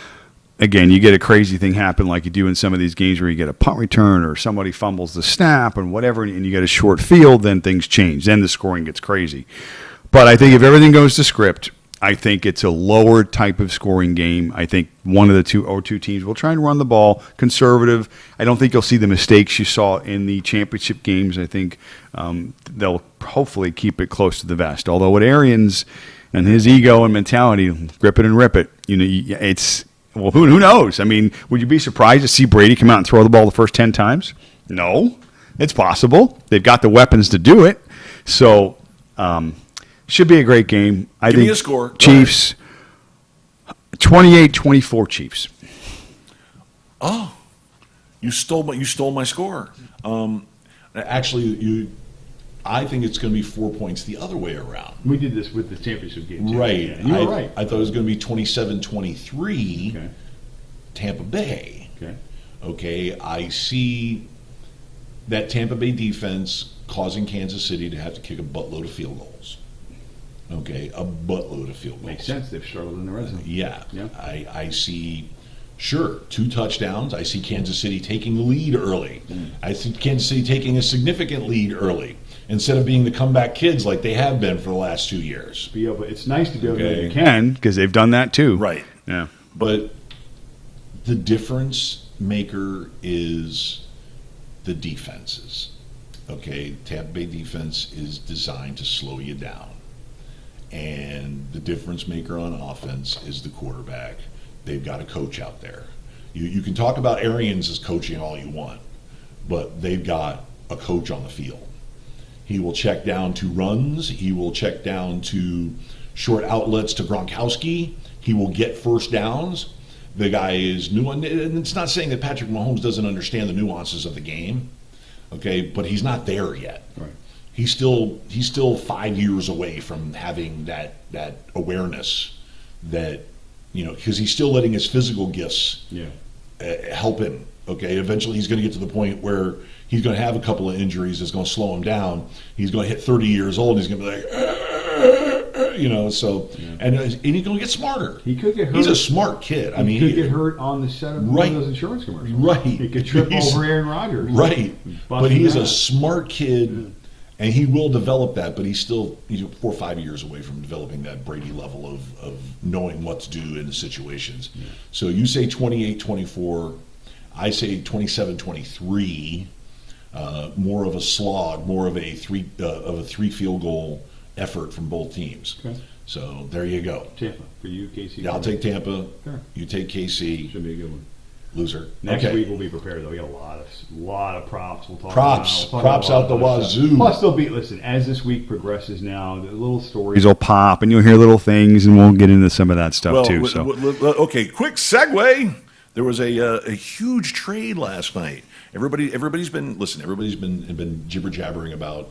Again, you get a crazy thing happen like you do in some of these games where you get a punt return or somebody fumbles the snap and whatever, and you get a short field, then things change. Then the scoring gets crazy. But I think if everything goes to script, I think it's a lower type of scoring game. I think one of the two teams will try and run the ball conservative. I don't think you'll see the mistakes you saw in the championship games. I think they'll hopefully keep it close to the vest. Although with Arians and his ego and mentality, grip it and rip it, it's... Well, who knows? I mean, would you be surprised to see Brady come out and throw the ball the first 10 times? No. It's possible. They've got the weapons to do it. So, should be a great game. Give me a score. Chiefs, 28-24 Chiefs. Oh, you stole my score. Actually, I think it's going to be 4 points the other way around. We did this with the championship game, too. Right. Yeah, you were right. I thought it was going to be 27-23 Tampa Bay. Okay, I see that Tampa Bay defense causing Kansas City to have to kick a buttload of field goals. Okay, a buttload of field goals. Makes sense. They've struggled in the red zone. Yeah. I see, 2 touchdowns. I see Kansas City taking the lead early. I see Kansas City taking a significant lead early instead of being the comeback kids like they have been for the last 2 years. It's nice to be able to Can, because they've done that too. Right. Yeah. But the difference maker is the defenses. Okay, Tampa Bay defense is designed to slow you down. And the difference maker on offense is the quarterback. They've got a coach out there. You can talk about Arians as coaching all you want, but they've got a coach on the field. He will check down to runs. He will check down to short outlets to Gronkowski. He will get first downs. The guy is new, and it's not saying that Patrick Mahomes doesn't understand the nuances of the game, okay, but he's not there yet. Right. He's still 5 years away from having that awareness that, because he's still letting his physical gifts help him. Okay, eventually he's going to get to the point where he's going to have a couple of injuries that's going to slow him down. He's going to hit 30 years old. And he's going to be like, so, and he's going to get smarter. He could get hurt. He's a smart kid. He could get hurt on the set of one of those insurance commercials. Right. He could trip over Aaron Rodgers. Right. But he's a smart kid, and he will develop that, but he's 4 or 5 years away from developing that Brady level of knowing what to do in the situations. Yeah. So you say 28-24. I say 27-23. More of a slog, more of a three field goal effort from both teams. Okay. So there you go. Tampa for you, KC. Yeah, I'll take Tampa. Sure. You take KC. Should be a good one. Loser. Next Okay. week we'll be prepared though. We got a lot of props. We'll talk Props. about, Props out the wazoo. Plus there'll be, listen, as this week progresses now, the little stories will pop and you'll hear little things and we'll get into some of that stuff too. So Okay, quick segue. There was a huge trade last night. Everybody's been jibber jabbering about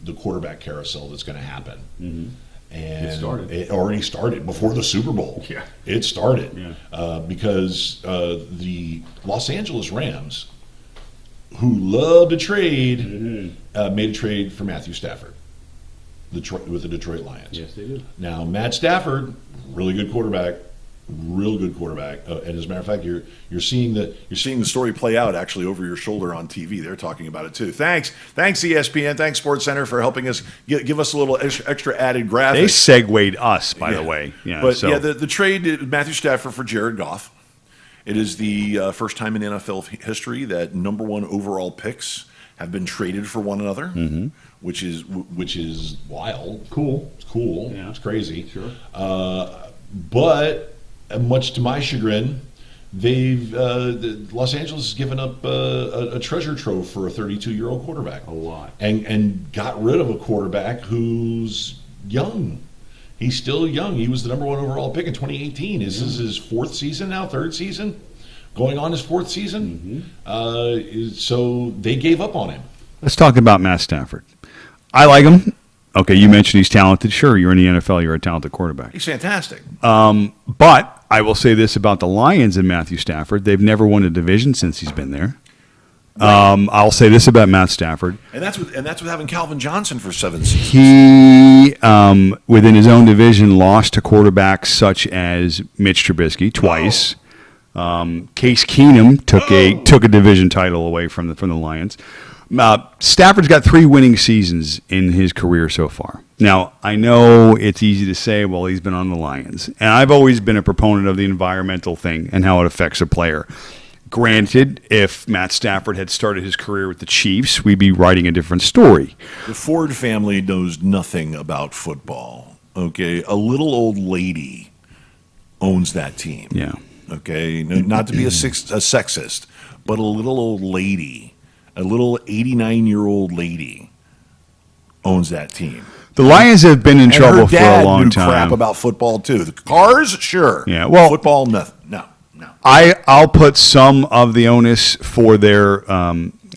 the quarterback carousel that's going to happen. Mm-hmm. And it already started before the Super Bowl. Yeah. It started Yeah. because the Los Angeles Rams, who love to trade, made a trade for Matthew Stafford with the Detroit Lions. yes, they do. Now, Matt Stafford, really good quarterback, real good quarterback. And as a matter of fact, you're seeing the story play out actually over your shoulder on TV. They're talking about it too. Thanks ESPN. Thanks SportsCenter for helping us give us a little extra added graphics. They segued us, by the way. Yeah, but so. the trade Matthew Stafford for Jared Goff. It is the first time in NFL history that number one overall picks have been traded for one another, which is wild. Cool. It's cool. Yeah. It's crazy. Sure. But much to my chagrin, Los Angeles has given up a treasure trove for a 32-year-old quarterback. A lot. And got rid of a quarterback who's young. He's still young. He was the number one overall pick in 2018. This is his fourth season now, third season, going on his fourth season. So they gave up on him. Let's talk about Matt Stafford. I like him. Okay, you mentioned he's talented. Sure, you're in the NFL. You're a talented quarterback. He's fantastic. But I will say this about the Lions and Matthew Stafford. They've never won a division since he's been there. I'll say this about Matt Stafford. And that's with having Calvin Johnson for 7 seasons. He, within his own division, lost to quarterbacks such as Mitch Trubisky twice. Case Keenum took a division title away from the Lions. Stafford's got 3 winning seasons in his career so far. Now, I know it's easy to say, well, he's been on the Lions. And I've always been a proponent of the environmental thing and how it affects a player. Granted, if Matt Stafford had started his career with the Chiefs, we'd be writing a different story. The Ford family knows nothing about football. Okay, a little old lady owns that team. Yeah. Okay, not to be a sexist, but a little old lady, a little 89-year-old lady, owns that team. The Lions have been in trouble for a long knew time. crap about football too. The cars, sure. Yeah, well, football, nothing. No. I'll put some of the onus for their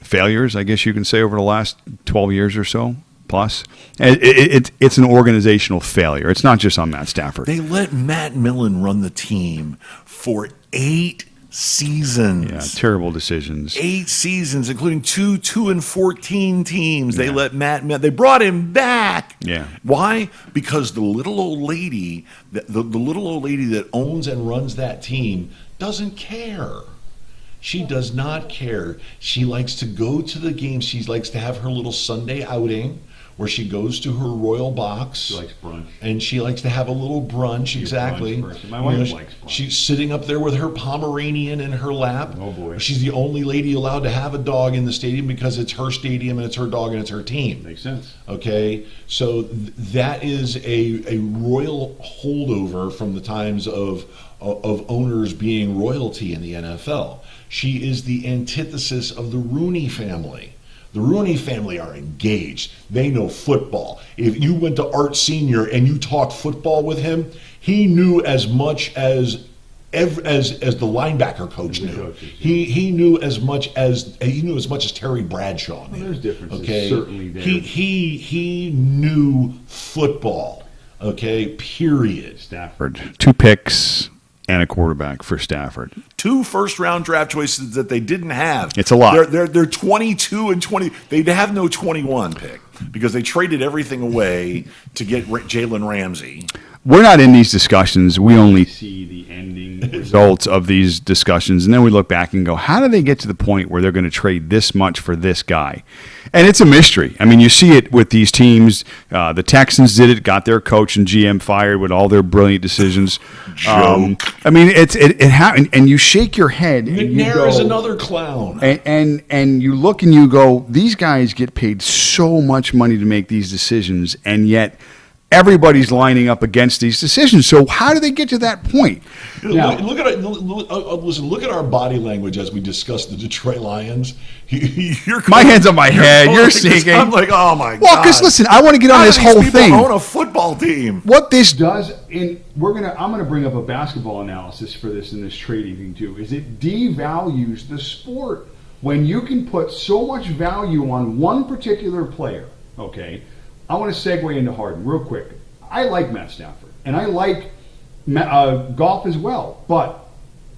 failures, I guess you can say, over the last 12 years or so plus. It's an organizational failure. It's not just on Matt Stafford. They let Matt Millen run the team for 8 seasons. Yeah, terrible decisions. 8 seasons, including 2-14 teams. They let they brought him back. Yeah. Why? Because the little old lady, the little old lady that Owns and runs that team doesn't care. She does not care. She likes to go to the games. She likes to have her little Sunday outing where she goes to her royal box. She likes brunch. And she likes to have a little brunch, She's exactly. a brunch person. My wife likes brunch. She's sitting up there with her Pomeranian in her lap. Oh, boy. She's the only lady allowed to have a dog in the stadium because it's her stadium and it's her dog and it's her team. Makes sense. Okay, so that is a royal holdover from the times of owners being royalty in the NFL. She is the antithesis of the Rooney family. The Rooney family are engaged. They know football. If you went to Art Senior and you talked football with him, he knew as much as the linebacker coach knew. He knew as much as Terry Bradshaw knew. Well, there's differences, okay, certainly there. He knew football. Okay, period. Stafford. 2 picks and a quarterback for Stafford. 2 first-round draft choices that they didn't have. It's a lot. They're 22 and 20. They have no 21 pick because they traded everything away to get Jalen Ramsey. We're not in these discussions. We only see the ending results of these discussions, and then we look back and go, how do they get to the point where they're going to trade this much for this guy? And it's a mystery. I mean, you see it with these teams. The Texans did it, got their coach and GM fired with all their brilliant decisions. Joke. I mean, it happened, and you shake your head. McNair is another clown. And you look and you go, these guys get paid so much money to make these decisions, and yet everybody's lining up against these decisions. So how do they get to that point? Now, look at our body language as we discuss the Detroit Lions. My hand's on my head. You're sinking. I'm like, oh my god. Well, because listen, I want to get on How this do these whole people thing. own a football team. What this does, and I'm gonna bring up a basketball analysis for this in this trading thing too, is it devalues the sport when you can put so much value on one particular player. Okay, I want to segue into Harden real quick. I like Matt Stafford, and I like Goff as well, but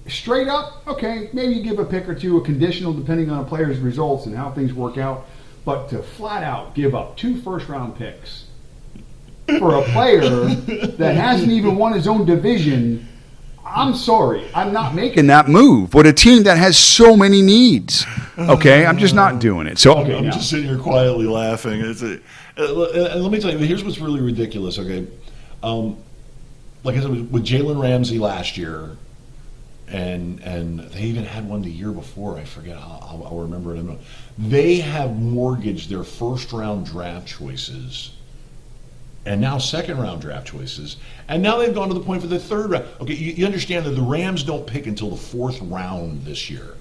straight up, okay, maybe you give a pick or two, a conditional depending on a player's results and how things work out, but to flat out give up 2 first-round picks for a player that hasn't even won his own division, I'm sorry, I'm not making that move with a team that has so many needs. Okay, I'm just not doing it. So I'm just sitting here quietly laughing. And let me tell you, here's what's really ridiculous. Okay, like I said, with Jalen Ramsey last year, and they even had one the year before. I forget. I'll remember it. They have mortgaged their first-round draft choices, and now second-round draft choices, and now they've gone to the point for the third round. Okay, you understand that the Rams don't pick until the 4th round this year,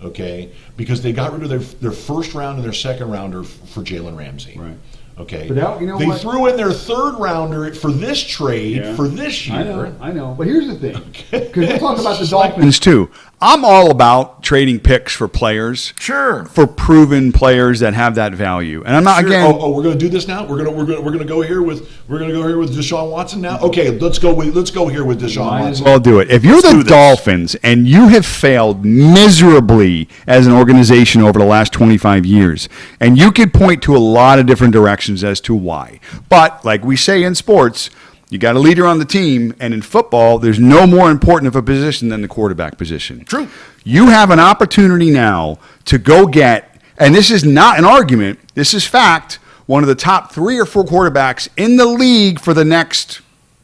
okay? Because they got rid of their first round and their second rounder for Jalen Ramsey. Right. Okay. But now, you know they what? threw in their third rounder for this trade for this year. I know. But here's the thing, because we'll talk about the Dolphins too. I'm all about trading picks for players. Sure. For proven players that have that value, and I'm not Sure. again. Oh, we're going to do this now. We're going to go here with Deshaun Watson now. Okay, let's go here with Deshaun Watson. I'll do it. If you're the Dolphins and you have failed miserably as an organization over the last 25 years, and you could point to a lot of different directions as to why, but like we say in sports, you got a leader on the team, and in football, there's no more important of a position than the quarterback position. True. You have an opportunity now to go get, and this is not an argument, this is fact, one of the top 3 or 4 quarterbacks in the league for the next,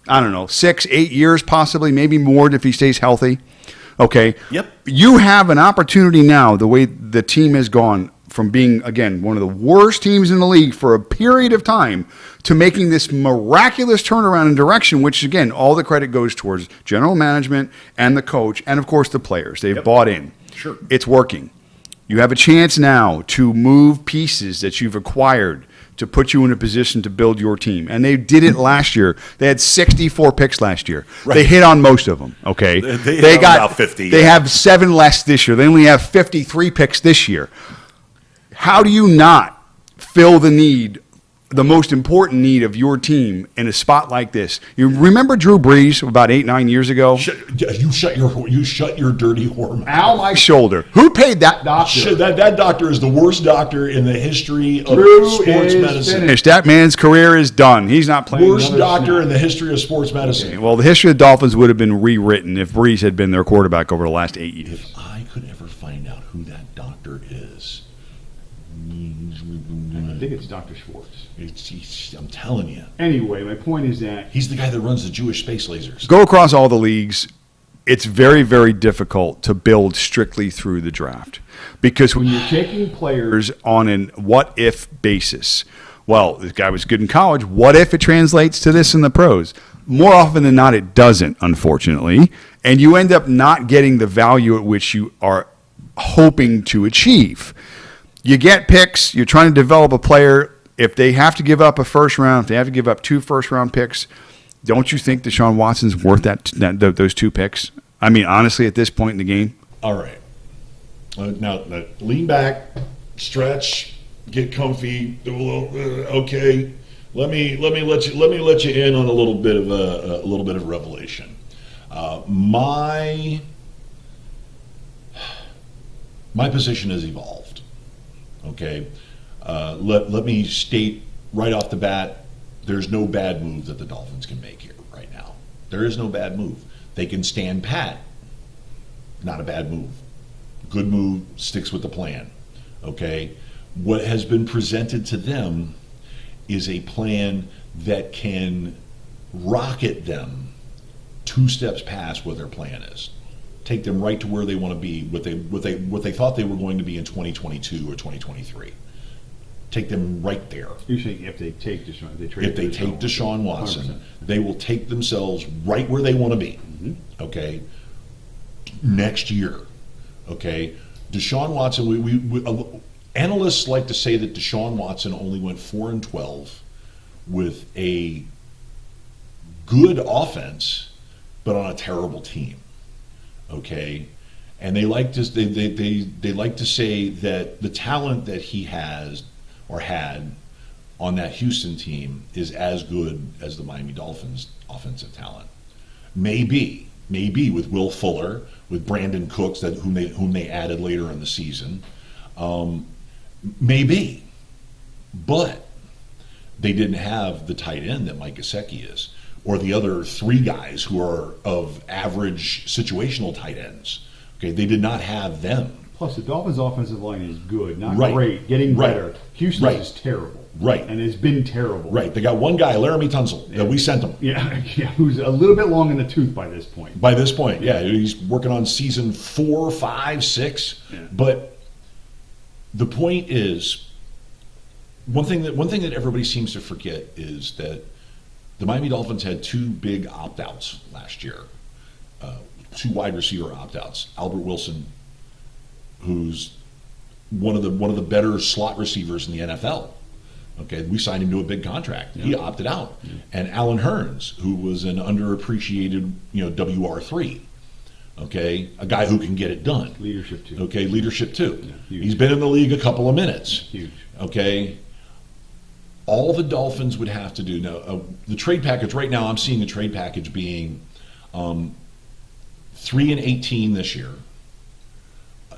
6, 8 years possibly, maybe more if he stays healthy. Okay? Yep. You have an opportunity now, the way the team has gone from being, again, one of the worst teams in the league for a period of time to making this miraculous turnaround in direction, which, again, all the credit goes towards general management and the coach and, of course, the players. They've bought in. Sure. It's working. You have a chance now to move pieces that you've acquired to put you in a position to build your team. And they did it last year. They had 64 picks last year. Right. They hit on most of them, okay? They got about 50. They have 7 less this year. They only have 53 picks this year. How do you not fill the need, the most important need of your team in a spot like this? You remember Drew Brees about 8-9 years ago? You shut your dirty whore mouth. Ow, my shoulder. Who paid that doctor? That doctor is the worst doctor in the history of sports medicine. Finished. That man's career is done. He's not playing. Worst doctor in the history of sports medicine. Okay. Well, the history of the Dolphins would have been rewritten if Brees had been their quarterback over the last 8 years. If I could ever find out who that doctor is. I think it's Dr. Schwartz. I'm telling you. Anyway, my point is that he's the guy that runs the Jewish space lasers. Go across all the leagues. It's very, very difficult to build strictly through the draft because when you're taking players on an what-if basis, well, this guy was good in college. What if it translates to this in the pros? More often than not, it doesn't, unfortunately, and you end up not getting the value at which you are hoping to achieve. You get picks. You're trying to develop a player. If they have to give up a first round, if they have to give up 2 first-round picks, don't you think Deshaun Watson's worth those 2 picks? I mean, honestly, at this point in the game. All right. Now lean back, stretch, get comfy. Do a little. Okay. Let me let you in on a little bit of revelation. My position has evolved. Okay, let me state right off the bat, there's no bad move that the Dolphins can make here right now. There is no bad move. They can stand pat. Not a bad move. Good move, sticks with the plan. Okay, what has been presented to them is a plan that can rocket them 2 steps past what their plan is. Take them right to where they want to be, what they thought they were going to be in 2022 or 2023. take them right there. You're saying if they take Deshaun, If they take Deshaun Watson, 100%. they will take themselves right where they want to be. Okay, next year. Okay, Deshaun Watson. Analysts like to say that Deshaun Watson only went 4-12 with a good offense, but on a terrible team. Okay, and they like to they like to say that the talent that he has or had on that Houston team is as good as the Miami Dolphins offensive talent. Maybe with Will Fuller, with Brandon Cooks, whom they added later in the season. Maybe, but they didn't have the tight end that Mike Gesicki is, or the other three guys who are of average situational tight ends. Okay, they did not have them. Plus, the Dolphins' offensive line is good, not Right. great, getting Right. better. Houston's Right. is terrible. Right. And has been terrible. Right, they got one guy, Laramie Tunsil, that we sent him. Yeah, who's a little bit long in the tooth by this point. By this point, yeah, he's working on season 4, 5, 6. Yeah. But the point is, one thing that everybody seems to forget is that the Miami Dolphins had two big opt-outs last year, two wide receiver opt-outs. Albert Wilson, who's one of the better slot receivers in the NFL. Okay, we signed him to a big contract. He opted out. And Alan Hearns, who was an underappreciated, WR3. Okay, a guy who can get it done. Leadership, too. Okay, leadership too. Yeah, huge. He's been in the league a couple of minutes. Huge. Okay, all the Dolphins would have to do now. The trade package right now, I'm seeing the trade package being 3-18 this year.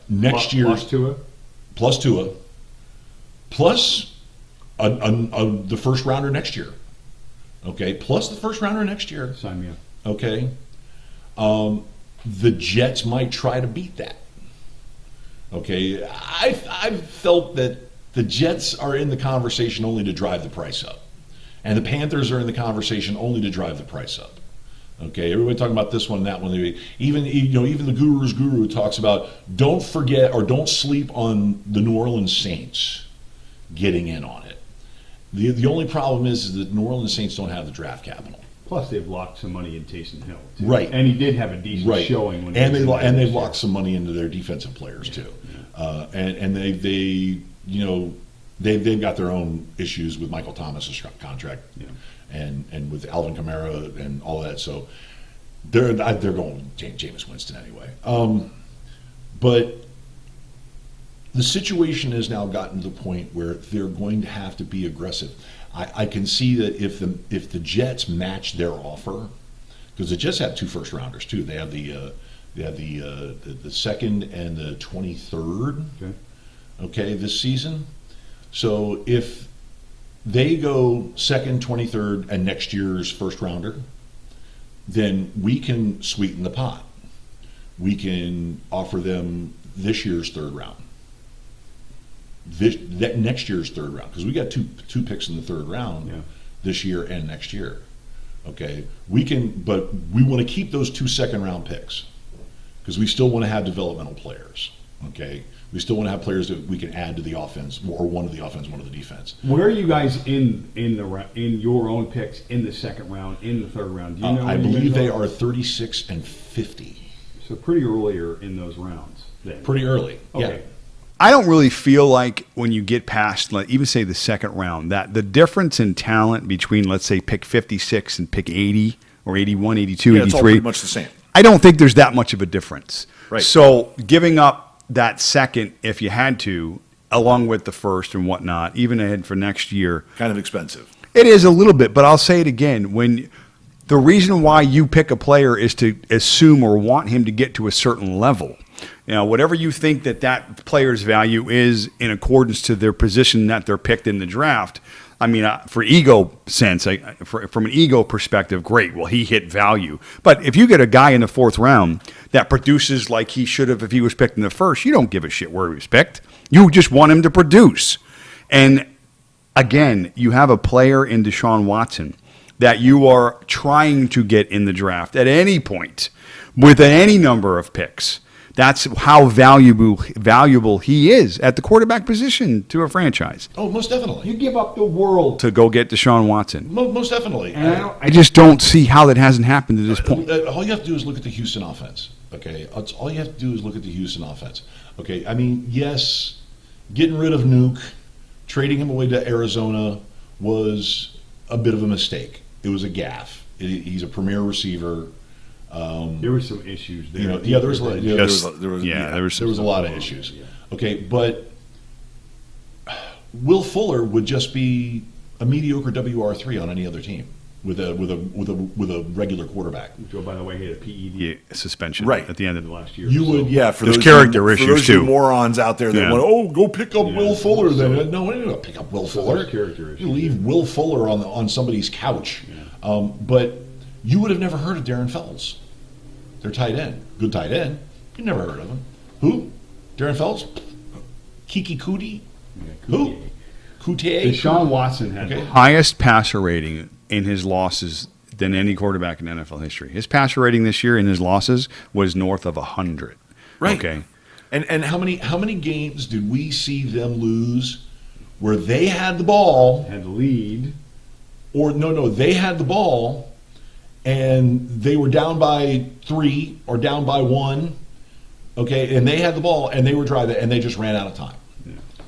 Next year Plus Tua? plus Tua, plus the first rounder next year. Okay, plus the first rounder next year. Sign me up. Okay, the Jets might try to beat that. Okay, I've felt that the Jets are in the conversation only to drive the price up, and the Panthers are in the conversation only to drive the price up. Okay, everybody talking about this one and that one. Even the Guru's guru talks about don't forget or don't sleep on the New Orleans Saints getting in on it. The only problem is that New Orleans Saints don't have the draft capital. Plus, they've locked some money in Taysom Hill, too. Right. And he did have a decent Right, showing. When and he was they've in locked some money into their defensive players too, and they've got their own issues with Michael Thomas's contract, and with Alvin Kamara and all that. So they're going with Jameis Winston anyway. But the situation has now gotten to the point where they're going to have to be aggressive. I can see that if the Jets match their offer, because the Jets have two first rounders too. They have the second and the 23rd. Okay, this season. So if they go second, 23rd, and next year's first rounder, then we can sweeten the pot. We can offer them this year's third round. Next year's third round, because we got two picks in the third round this year and next year. Okay, but we want to keep those 2 second-round picks because we still want to have developmental players. Okay, we still want to have players that we can add to the offense, or one of the offense, one of the defense. Where are you guys in your own picks in the second round, in the third round? Do you know? I believe they are 36 and 50. So pretty earlier in those rounds. Then. Pretty early. Okay. Yeah. I don't really feel like when you get past, like, even say the second round, that the difference in talent between, let's say, pick 56 and pick 80 or 81, 82, Yeah, 83. it's all pretty much the same. I don't think there's that much of a difference. Right. So giving up that second, if you had to, along with the first and whatnot, even ahead for next year. Kind of expensive. It is a little bit, but I'll say it again. When the reason why you pick a player is to assume or want him to get to a certain level. Whatever you think that player's value is in accordance to their position that they're picked in the draft. I mean, for ego sense, from an ego perspective, great. Well, he hit value. But if you get a guy in the fourth round that produces like he should have if he was picked in the first, you don't give a shit where he was picked. You just want him to produce. And again, you have a player in Deshaun Watson that you are trying to get in the draft at any point with any number of picks. That's how valuable he is at the quarterback position to a franchise. Oh, most definitely. You give up the world To go get Deshaun Watson. Most definitely. And I just don't see how that hasn't happened to this point. All you have to do is look at the Houston offense. Okay, that's all you have to do is look at the Houston offense. Okay, I mean, yes, getting rid of Nuke, trading him away to Arizona was a bit of a mistake. It was a gaffe. He's a premier receiver. There were some issues there. There was a lot. There was a lot of issues. Okay, but Will Fuller would just be a mediocre WR3 on any other team with a regular quarterback. Joe, by the way, he had a PED suspension Right. at the end of the last year. You would, For There's those character issues, for those too. morons out there that Yeah. want, go pick up Will Fuller. Then no, we're not going to pick up Will Fuller. there's character issues, You leave Will Fuller on somebody's couch. But you would have never heard of Darren Fells. Their tight end, good tight end. You never heard of him. Who? Darren Fells? Kiki Kuti? Who? Kuti? Deshaun Watson had Okay. Highest passer rating in his losses than any quarterback in NFL history. His passer rating this year in his losses was north of 100. Right. Okay. And how many games did we see them lose where they had the ball, the lead. or no, they had the ball and they were down by 3 or down by 1, okay, and they had the ball and they were driving and they just ran out of time.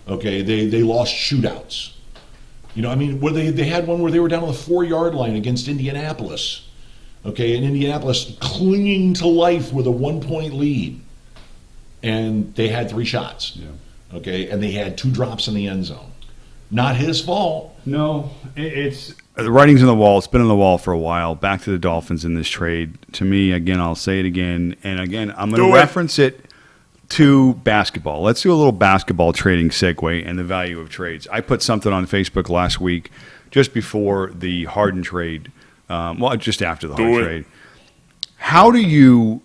Okay, they lost shootouts. I mean, where they had one where they were down on the 4-yard line against Indianapolis. Okay, and Indianapolis clinging to life with a 1-point lead. And they had 3 shots. Yeah. Okay, and they had 2 drops in the end zone. Not his fault. No, it's The writing's on the wall. It's been on the wall for a while. Back to the Dolphins in this trade. To me, again, I'll say it again. And again, I'm going to reference it to basketball. Let's do a little basketball trading segue and the value of trades. I put something on Facebook last week just before the Harden trade. Just after the Harden trade. How do you,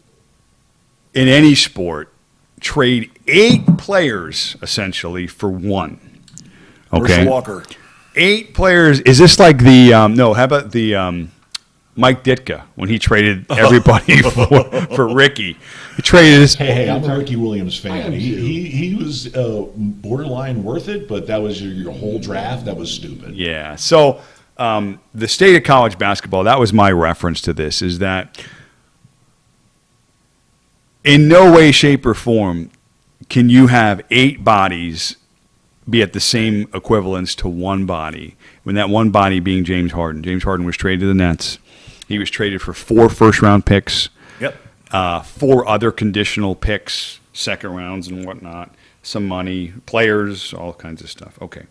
in any sport, trade 8 players, essentially, for 1? Okay. Herschel Walker. 8 players. Is this like the no? How about the Mike Ditka when he traded everybody for Ricky? He traded his. Hey, I'm a Ricky Williams fan. am He was borderline worth it, but that was your whole draft. That was stupid. Yeah. So the state of college basketball. That was my reference to this. Is that in no way, shape, or form can you have 8 bodies be at the same equivalence to 1 body, when that 1 body being James Harden. James Harden was traded to the Nets. He was traded for 4 first-round picks, Yep. 4 other conditional picks, second rounds and whatnot, some money, players, all kinds of stuff. Okay.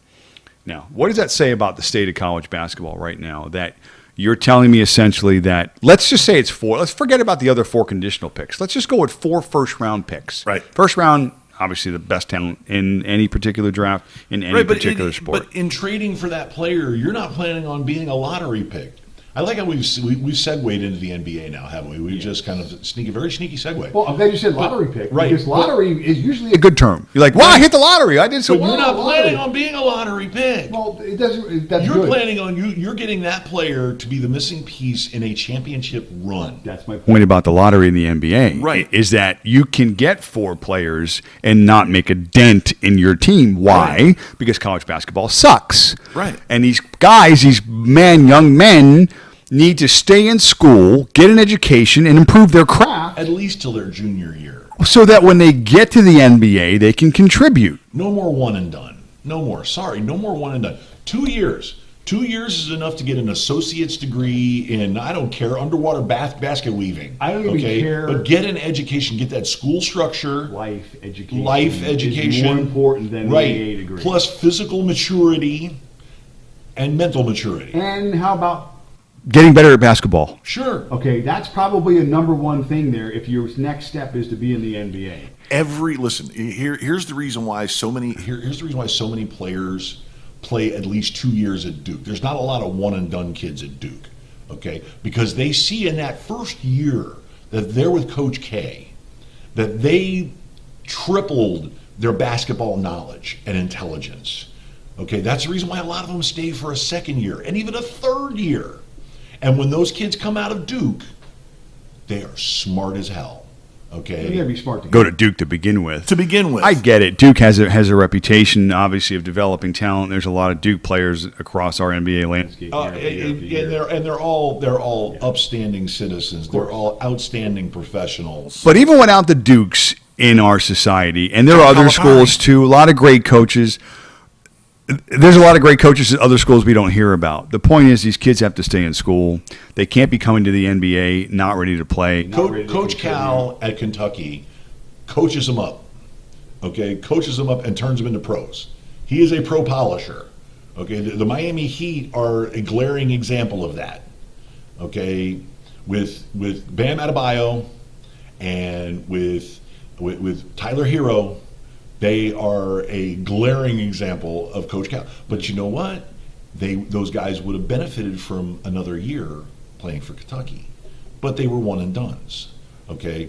Now, what does that say about the state of college basketball right now? That you're telling me essentially that, let's just say it's 4. Let's forget about the other 4 conditional picks. Let's just go with 4 first-round picks. Right. First round, obviously the best talent in any particular draft, in any particular sport. But in trading for that player, you're not planning on being a lottery pick. I like how we've segued into the NBA now, haven't we? We've just kind of very sneaky segue. well. I'm glad you said lottery pick, right, because lottery is usually a good term. You're like, wow, I hit the lottery. I did so But well. you're not lottery. planning on being a lottery pick. Well, it doesn't. That's You're good. planning on you're getting that player to be the missing piece in a championship run. That's my point. Point about the lottery in the NBA, Right. is that you can get 4 players and not make a dent in your team. Why? Right. Because college basketball sucks. Right. And these guys, young men, need to stay in school, get an education, and improve their craft At least till their junior year. so that when they get to the NBA, they can contribute. No more one and done. No more. Sorry, no more one and done. 2 years. 2 years is enough to get an associate's degree in, I don't care, underwater basket weaving. I don't even care. But get an education, get that school structure. Life education. Life education. is more important than right. the AA degree. Plus physical maturity and mental maturity. and how about? Getting better at basketball. Sure. Okay, that's probably a number 1 thing there. If your next step is to be in the NBA. Here's the reason why so many. Here's the reason why so many players play at least 2 years at Duke. There's not a lot of one and done kids at Duke, okay? Because they see in that first year that they're with Coach K, that they tripled their basketball knowledge and intelligence. Okay, that's the reason why a lot of them stay for a second year and even a third year. And when those kids come out of Duke, they are smart as hell. Okay, You gotta be smart to go to Duke to begin with. I get it. Duke has a reputation, obviously, of developing talent. There's a lot of Duke players across our NBA landscape. And they're all upstanding citizens. They're all outstanding professionals. But even without the Dukes in our society, and there are other schools too, a lot of great coaches. There's a lot of great coaches at other schools we don't hear about. The point is, these kids have to stay in school. They can't be coming to the NBA not ready to play. Coach Cal at Kentucky coaches them up. Okay, coaches them up and turns them into pros. He is a pro polisher. Okay, the Miami Heat are a glaring example of that. Okay, with Bam Adebayo and with Tyler Hero. They are a glaring example of Coach Cal. But you know what? Those guys would have benefited from another year playing for Kentucky. But they were one and dones. Okay?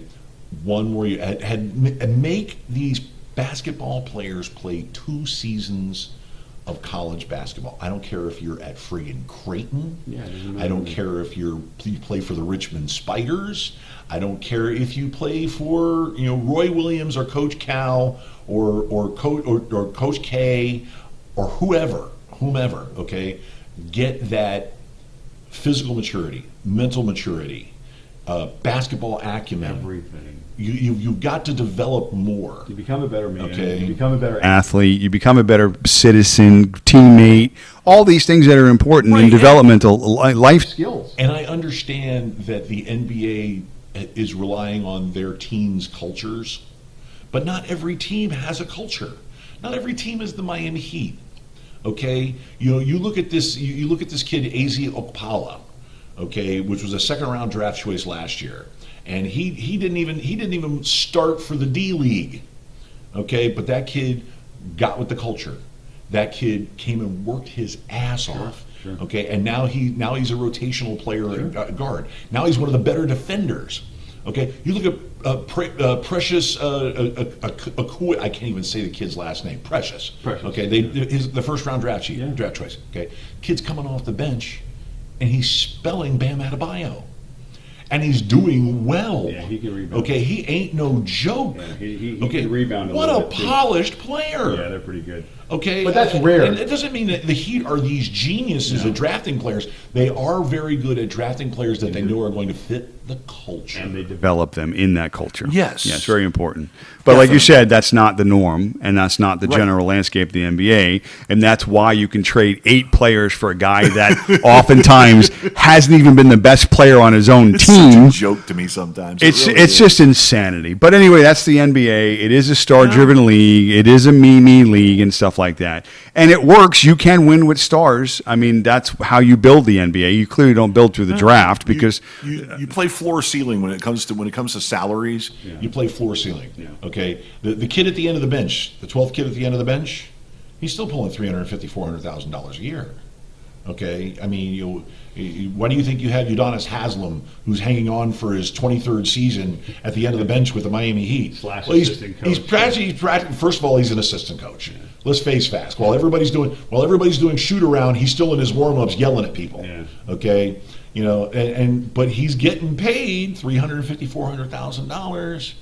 One where you had make these basketball players play 2 seasons of college basketball. I don't care if you're at friggin' Creighton. I don't care if you play for the Richmond Spiders. I don't care if you play for Roy Williams or Coach Cal or Coach K or whomever. Okay, get that physical maturity, mental maturity, basketball acumen. Everything. You've got to develop more. You become a better man. Okay. You become a better athlete. You become a better citizen, teammate. All these things that are important in developmental life skills. And I understand that the NBA is relying on their teams' cultures, but not every team has a culture. Not every team is the Miami Heat. Okay, you look at this. You look at this kid AZ Okpala, okay, which was a second-round draft choice last year. And he didn't even start for the D League, okay. But that kid got with the culture. That kid came and worked his ass off, okay. And now he's a rotational player at guard. Now he's one of the better defenders, okay. You look at Precious Akua. I can't even say the kid's last name. Precious. Okay. The first round draft choice. Okay. Kid's coming off the bench, and he's spelling Bam Adebayo. And he's doing well. Yeah, he can rebound. Okay, he ain't no joke. Yeah, he can rebound. What a polished player. Yeah, they're pretty good. Okay, but that's rare. And it doesn't mean that the Heat are these geniuses at drafting players. They are very good at drafting players that they know are going to fit the culture. And they develop them in that culture. Yes. Yeah, it's very important. But like you said, that's not the norm, and that's not the general landscape of the NBA, and that's why you can trade 8 players for a guy that oftentimes hasn't even been the best player on his own team. Such a joke to me sometimes. It's just insanity. But anyway, that's the NBA. It is a star-driven league. It is a me league and stuff like that. And it works. You can win with stars. I mean, that's how you build the NBA. You clearly don't build through the draft because you play floor ceiling when it comes to salaries. Yeah. You play floor ceiling. Yeah. Okay. The kid at the end of the bench, the 12th kid at the end of the bench, he's still pulling $350,000, $400,000 a year. Okay. I mean, why do you think you have Udonis Haslem, who's hanging on for his 23rd season at the end of the bench with the Miami Heat? Assistant coach. He's practically, first of all, he's an assistant coach. Yeah. Let's face facts. While everybody's doing shoot around, he's still in his warm-ups yelling at people. Yeah. Okay. But he's getting paid $350,000, $400,000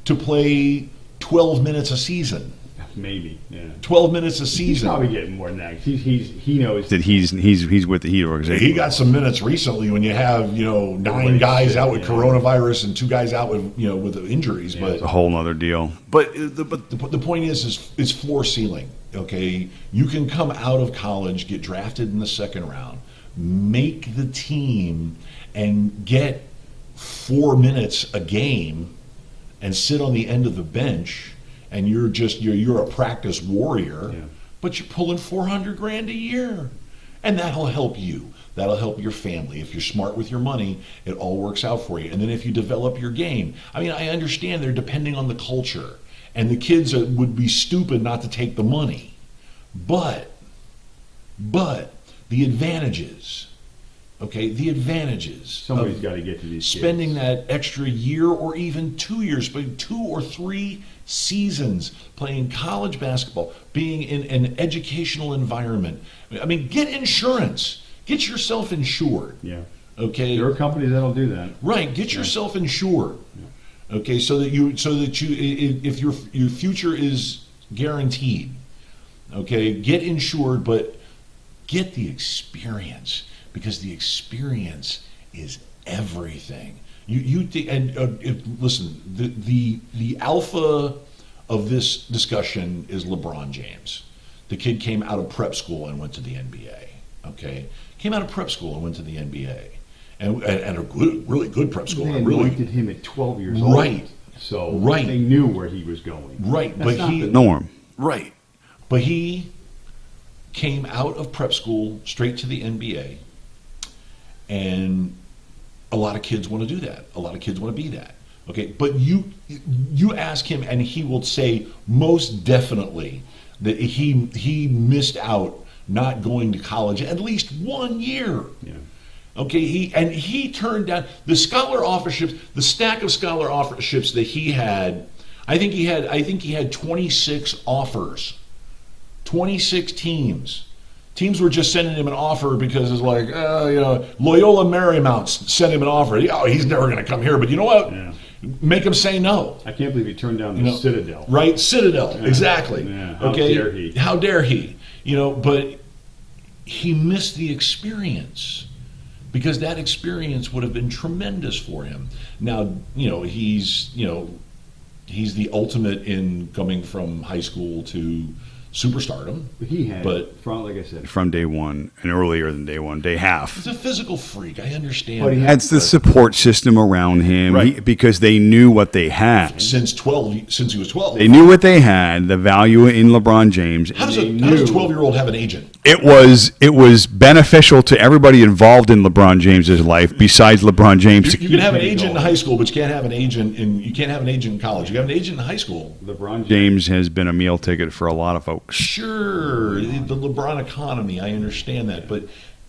to play 12 minutes a season. Maybe, yeah. 12 minutes a season. He's probably getting more than that. He knows that he's with the Heat organization. He got some minutes recently when you have 9 guys out with coronavirus and 2 guys out with with injuries. But it's a whole other deal. But the point is floor ceiling. Okay, you can come out of college, get drafted in the second round, make the team, and get 4 minutes a game, and sit on the end of the bench. And you're a practice warrior, but you're pulling $400,000 a year, and that'll help you. That'll help your family. If you're smart with your money, it all works out for you. And then if you develop your game, I mean, I understand they're depending on the culture, and the kids would be stupid not to take the money, but the advantages. Okay, the advantages. Somebody's got to get to these spending kids. That extra year or even 2 years, but 2 or 3 seasons playing college basketball, being in an educational environment. I mean, get insurance. Get yourself insured. Yeah. Okay. There are companies that'll do that. Right. Get yourself insured. Yeah. Okay, so that you if your future is guaranteed, okay, get insured, but get the experience, because the experience is everything. Listen, the alpha of this discussion is LeBron James. The kid came out of prep school and went to the NBA. Okay, came out of prep school and went to the NBA, and a really good prep school. They really anointed him at 12 years old. Right. So Right. they knew where he was going. Right, That's but not he the Norm. right, but he came out of prep school straight to the NBA, and a lot of kids want to do that. A lot of kids want to be that. Okay, but you ask him, and he will say most definitely that he missed out not going to college at least 1 year. Yeah. Okay, he turned down the scholar offerships, the stack of scholar offerships that he had. I think he had 26 offers, 26 teams. Teams were just sending him an offer because it's like, Loyola Marymount sent him an offer. Oh, he's never going to come here, but you know what? Yeah. Make him say no. I can't believe he turned down the Citadel. Right, Citadel, Yeah. exactly. Yeah. How Okay, dare he? How dare he? But he missed the experience, because that experience would have been tremendous for him. Now, he's the ultimate in coming from high school to superstardom. He had, But- like I said, From day one, and earlier than day one, day half. He's a physical freak. I understand. But he that. That's the support system around him, Right. because they knew what they had. Since he was 12. They knew what they had, the value in LeBron James. How does they a knew- 12-year-old have an agent? It was beneficial to everybody involved in LeBron James's life, besides LeBron James. You can have an keep it agent in going. high school, but you can't have an agent in college. You have an agent in high school. LeBron James. James has been a meal ticket for a lot of folks. Sure, the LeBron economy, I understand that, but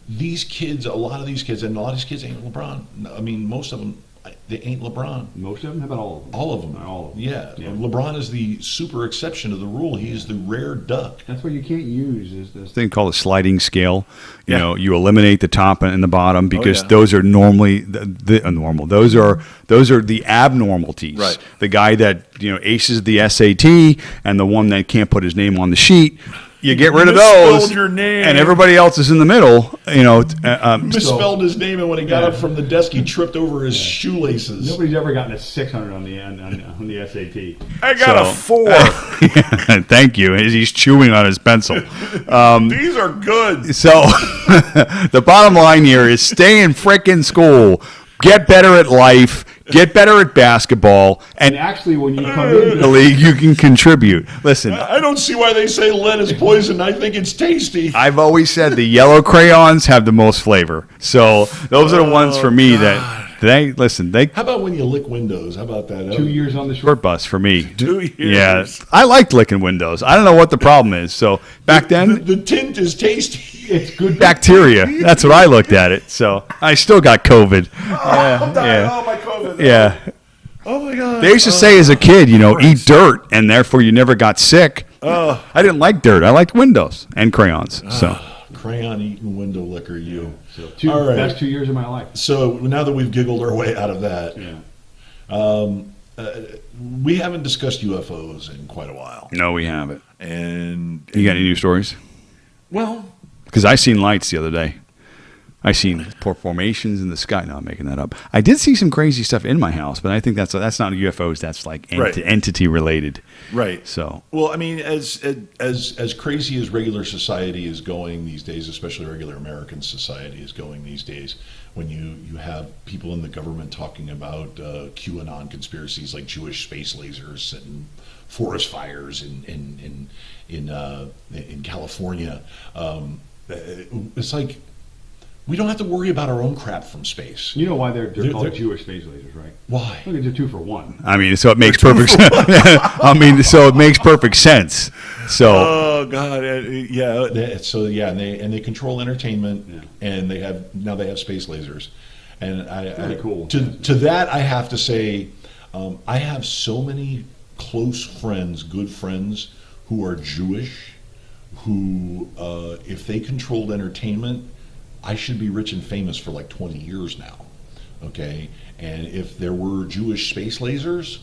a lot of these kids ain't LeBron. I mean, most of them, they ain't LeBron. Most of them, how about all of them? All of them. Not all of them. Yeah. Yeah. LeBron is the super exception to the rule. He's the rare duck. That's what you can't use is this. Thing called a sliding scale. You Yeah. know, you eliminate the top and the bottom because yeah. those are normally the normal. Those are the abnormalities. Right. The guy that aces the SAT and the one that can't put his name on the sheet. You get rid of Misspelled those, your name. and everybody else is in the middle. Misspelled his name, and when he got up from the desk, he tripped over his shoelaces. Nobody's ever gotten a 600 on the SAT. I got a 4. Thank you. As he's chewing on his pencil. These are good. So the bottom line here is stay in frickin' school, get better at life, get better at basketball, And and actually, when you come into the league you can contribute. Listen, I don't see why they say lead is poison. I think it's tasty. I've always said the yellow crayons have the most flavor. So those are the ones for me that they How about when you lick windows? How about that? 2 years on the short short bus for me. 2 years. Yeah, I liked licking windows. I don't know what the problem is. So back then, The tint is tasty. It's good bacteria. That's what I looked at it. So I still got COVID. I'm dying. yeah. Oh, my COVID. Yeah. Oh, my God. They used to say as a kid, eat dirt, and therefore you never got sick. I didn't like dirt. I liked windows and crayons. So Crayon eating window licker, you. So All right. best 2 years of my life. So now that we've giggled our way out of that, Yeah. we haven't discussed UFOs in quite a while. no, we haven't. And You got any new stories? Well, Because I seen lights the other day. I seen formations in the sky. No, I'm making that up. I did see some crazy stuff in my house, but I think that's not UFOs. That's like Right. entity related. right. So Well, I mean, as crazy as regular society is going these days, especially regular American society is going these days, when you have people in the government talking about QAnon conspiracies like Jewish space lasers and forest fires in California, it's like we don't have to worry about our own crap from space. You know why they're called they're- Jewish space lasers, right? Why? Look, it's a 2 for 1. I mean, so it makes perfect sense. So it makes perfect sense. So oh God, yeah. And they control entertainment, Yeah. and they have space lasers, and Really cool. To that, I have to say, I have so many close friends, good friends, who are Jewish, who if they controlled entertainment, I should be rich and famous for like 20 years now. Okay, and if there were Jewish space lasers,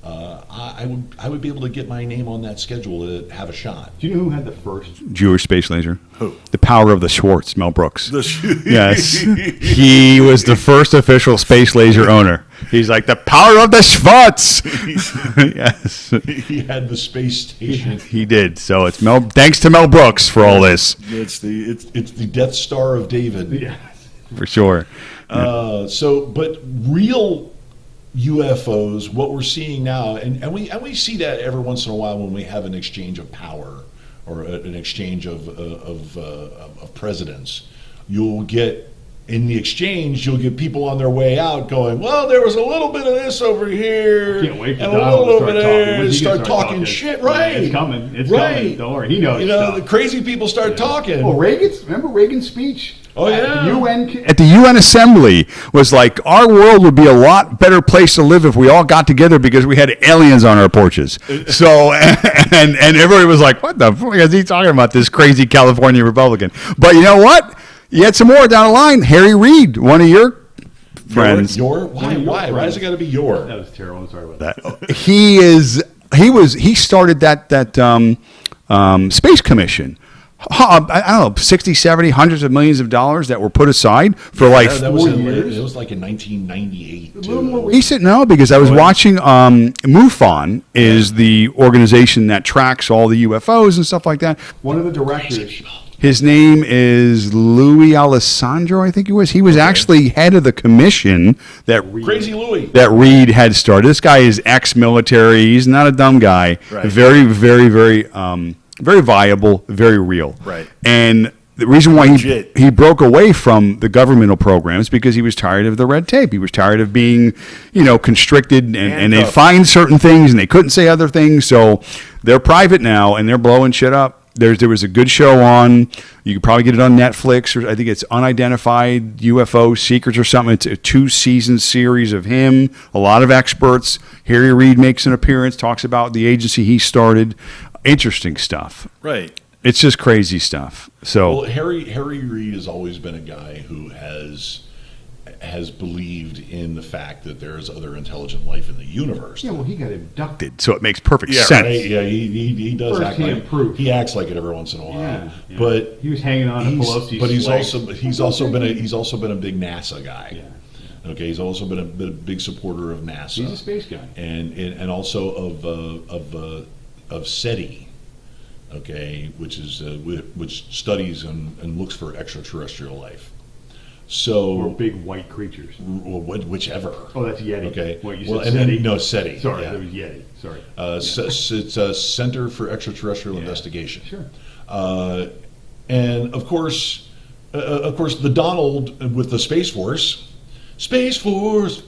I would be able to get my name on that schedule to have a shot. Do you know who had the first Jewish space laser? Who? The Power of the Schwartz, Mel Brooks. The Yes. He was the first official space laser owner. He's like, the power of the Schwartz. Yes. He had the space station. He did. So it's thanks to Mel Brooks for all this. It's the Death Star of David. Yeah. For sure. But real UFOs, what we're seeing now, and we see that every once in a while when we have an exchange of power or an exchange of presidents. You'll get in the exchange, you'll get people on their way out going, well, there was a little bit of this over here, I can't wait for and a Donald little to bit of start there, talking. and start talking shit. Right, It's coming. It's right. coming. Don't worry. He knows. The crazy people start talking. Well, remember Reagan's speech? Oh, yeah. At the UN Assembly was like, our world would be a lot better place to live if we all got together because we had aliens on our porches. So, and everybody was like, what the fuck is he talking about, this crazy California Republican? But you know what? You had some more down the line. Harry Reid, one of your friends. Why has it got to be your? That was terrible. I'm sorry about that. He started that Space Commission. I don't know, 60, 70, hundreds of millions of dollars that were put aside for that 4 years. It was like in 1998. A little more recent, no, because I was watching MUFON is the organization that tracks all the UFOs and stuff like that. One of the directors, his name is Louis Alessandro, I think he was. He was actually head of the commission that Crazy Louis. That Reid had started. This guy is ex-military. He's not a dumb guy. Right. Very, very, very very viable, very real. Right. And the reason why he broke away from the governmental programs because he was tired of the red tape. He was tired of being, constricted and they find certain things and they couldn't say other things. So they're private now and they're blowing shit up. There was a good show on. You could probably get it on Netflix, or I think it's Unidentified UFO Secrets or something. It's a 2-season series of him. A lot of experts. Harry Reid makes an appearance, talks about the agency he started. Interesting stuff. Right. It's just crazy stuff. So Harry Reid has always been a guy who has believed in the fact that there is other intelligent life in the universe. Yeah, well, he got abducted, so it makes perfect sense. Right? Yeah, he does act like proof. He acts like it every once in a while. Yeah. But he was hanging on to Pelosi's But he's legs. also been a big NASA guy. Yeah. Okay, he's also been a big supporter of NASA. He's a space guy, and also of SETI. Okay, which studies and looks for extraterrestrial life. So or big white creatures. Whichever. Oh, that's Yeti. Okay. What you said? SETI? SETI. Sorry, yeah. that was Yeti. Sorry. It's a Center for Extraterrestrial Investigation. Sure. And of course, the Donald with the Space Force. Space Force.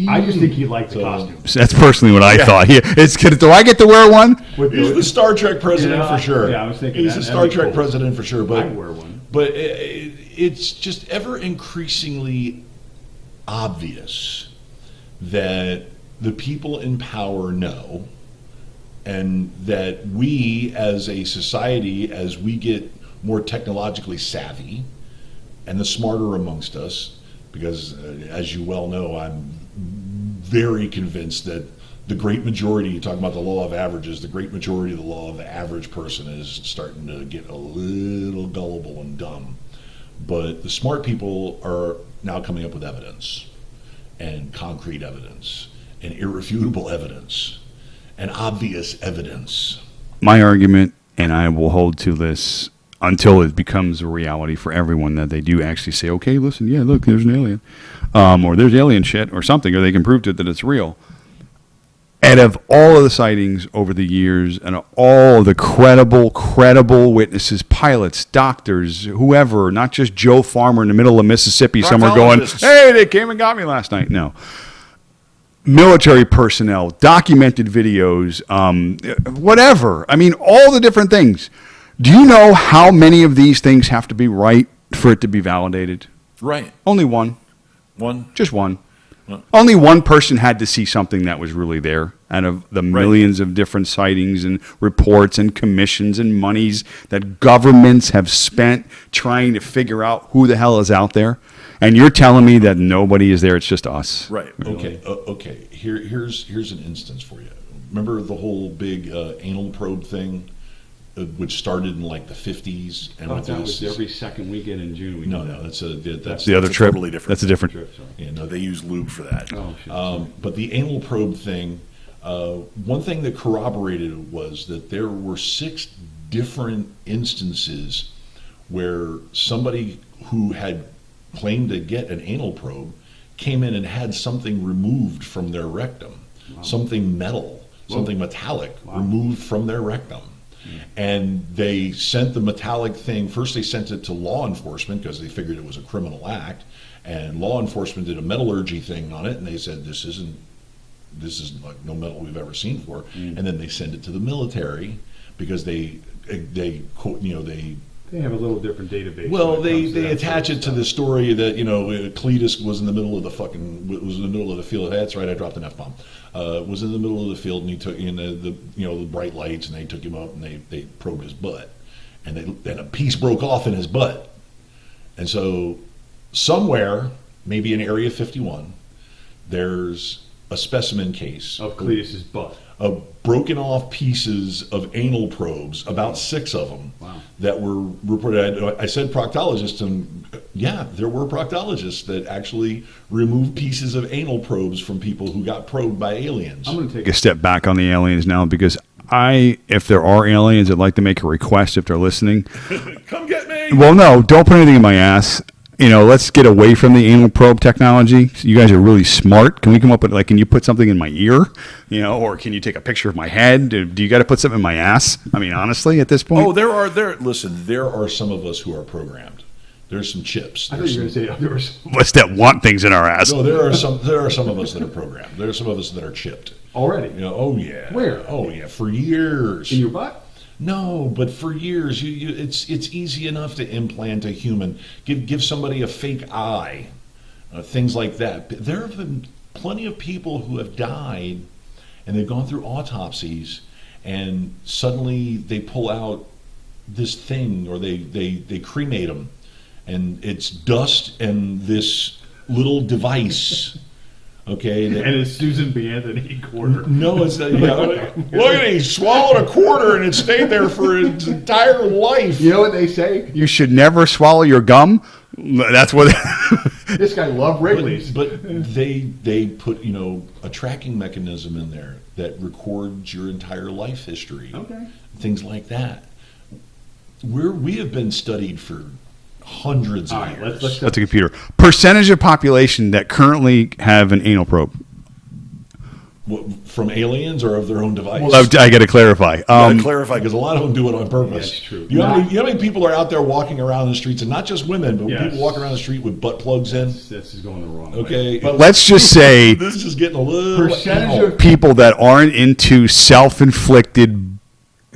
I just think he liked the costumes. That's personally what I thought. Do I get to wear one? He's the Star Trek president for sure. Yeah, I was thinking he's the Star Trek president for sure. But I'd wear one. But it's just ever increasingly obvious that the people in power know, and that we as a society, as we get more technologically savvy, and the smarter amongst us, because as you well know, I'm very convinced that the great majority, you talk about the law of averages, the great majority of the law of the average person is starting to get a little gullible and dumb. But the smart people are now coming up with evidence, and concrete evidence, and irrefutable evidence, and obvious evidence. My argument, and I will hold to this until it becomes a reality for everyone, that they do actually say, okay, listen, yeah, look, there's an alien, or there's alien shit or something, or they can prove to it that it's real. Out of all of the sightings over the years, and all of the credible witnesses, pilots, doctors, whoever, not just Joe Farmer in the middle of Mississippi somewhere going, hey, they came and got me last night. No. Military personnel, documented videos, whatever. I mean, all the different things. Do you know how many of these things have to be right for it to be validated? Right. Only one. One. Just one. Only one person had to see something that was really there out of the millions of different sightings and reports and commissions and monies that governments have spent trying to figure out who the hell is out there. And you're telling me that nobody is there, it's just us. Right. Okay. Okay. Here's an instance for you. Remember the whole big anal probe thing, which started in like the 50s, and I thought that was every second weekend in June. No, that's The other trip. totally different. That's a different trip. Sorry. yeah, No, they use lube for that. Oh, shit. But the anal probe thing, one thing that corroborated it was that there were 6 different instances where somebody who had claimed to get an anal probe came in and had something removed from their rectum, something metal, something metallic removed from their rectum. And they sent the metallic thing, first they sent it to law enforcement because they figured it was a criminal act, and law enforcement did a metallurgy thing on it, and they said this is like no metal we've ever seen before. And then they send it to the military because they They have a little different database. well, when it comes to they that attach sort it of to the stuff. story that Cletus was in the middle of the field. That's right, I dropped an F-bomb. Was in the middle of the field, and he took in the bright lights, and they took him up and they probed his butt, and a piece broke off in his butt, and so somewhere, maybe in Area 51, there's a specimen case Of Cletus's butt. of broken off pieces of anal probes, about 6 of them, Wow. that were reported. I said proctologists, and yeah, there were proctologists that actually removed pieces of anal probes from people who got probed by aliens. I'm going to take Take a step back on the aliens now because if there are aliens, I'd like to make a request if they're listening. Come get me. Well, no, don't put anything in my ass. Let's get away from the anal probe technology. You guys are really smart. Can we come up with, can you put something in my ear? Or can you take a picture of my head? Do you got to put something in my ass? I mean, honestly, at this point. Oh, There are some of us who are programmed. There's some chips. I thought you were going to say there was What's that want things in our ass? No, there are some of us that are programmed. There are some of us that are chipped. already. Oh yeah. Where? Oh yeah, for years. In your butt? No, but for years, it's easy enough to implant a human. Give somebody a fake eye, things like that. There have been plenty of people who have died, and they've gone through autopsies, and suddenly they pull out this thing, or they cremate them, and it's dust and this little device. Okay, And it's Susan B. Anthony quarter. no, it's not. Yeah, look at it, he swallowed a quarter and it stayed there for its entire life. You know what they say? You should never swallow your gum. That's what. This guy loved Wrigley's. But they put a tracking mechanism in there that records your entire life history. Okay. Things like that. We have been studied for hundreds of All right, years. let's That's a computer. Percentage of population that currently have an anal probe. From aliens or of their own device? I got to clarify. Gotta clarify, because a lot of them do it on purpose. That's true. You know how many people are out there walking around the streets, and not just women, but Yes. people walking around the street with butt plugs in? This is going the wrong way. Okay, But let's just say this is getting a little Percentage of people that aren't into self-inflicted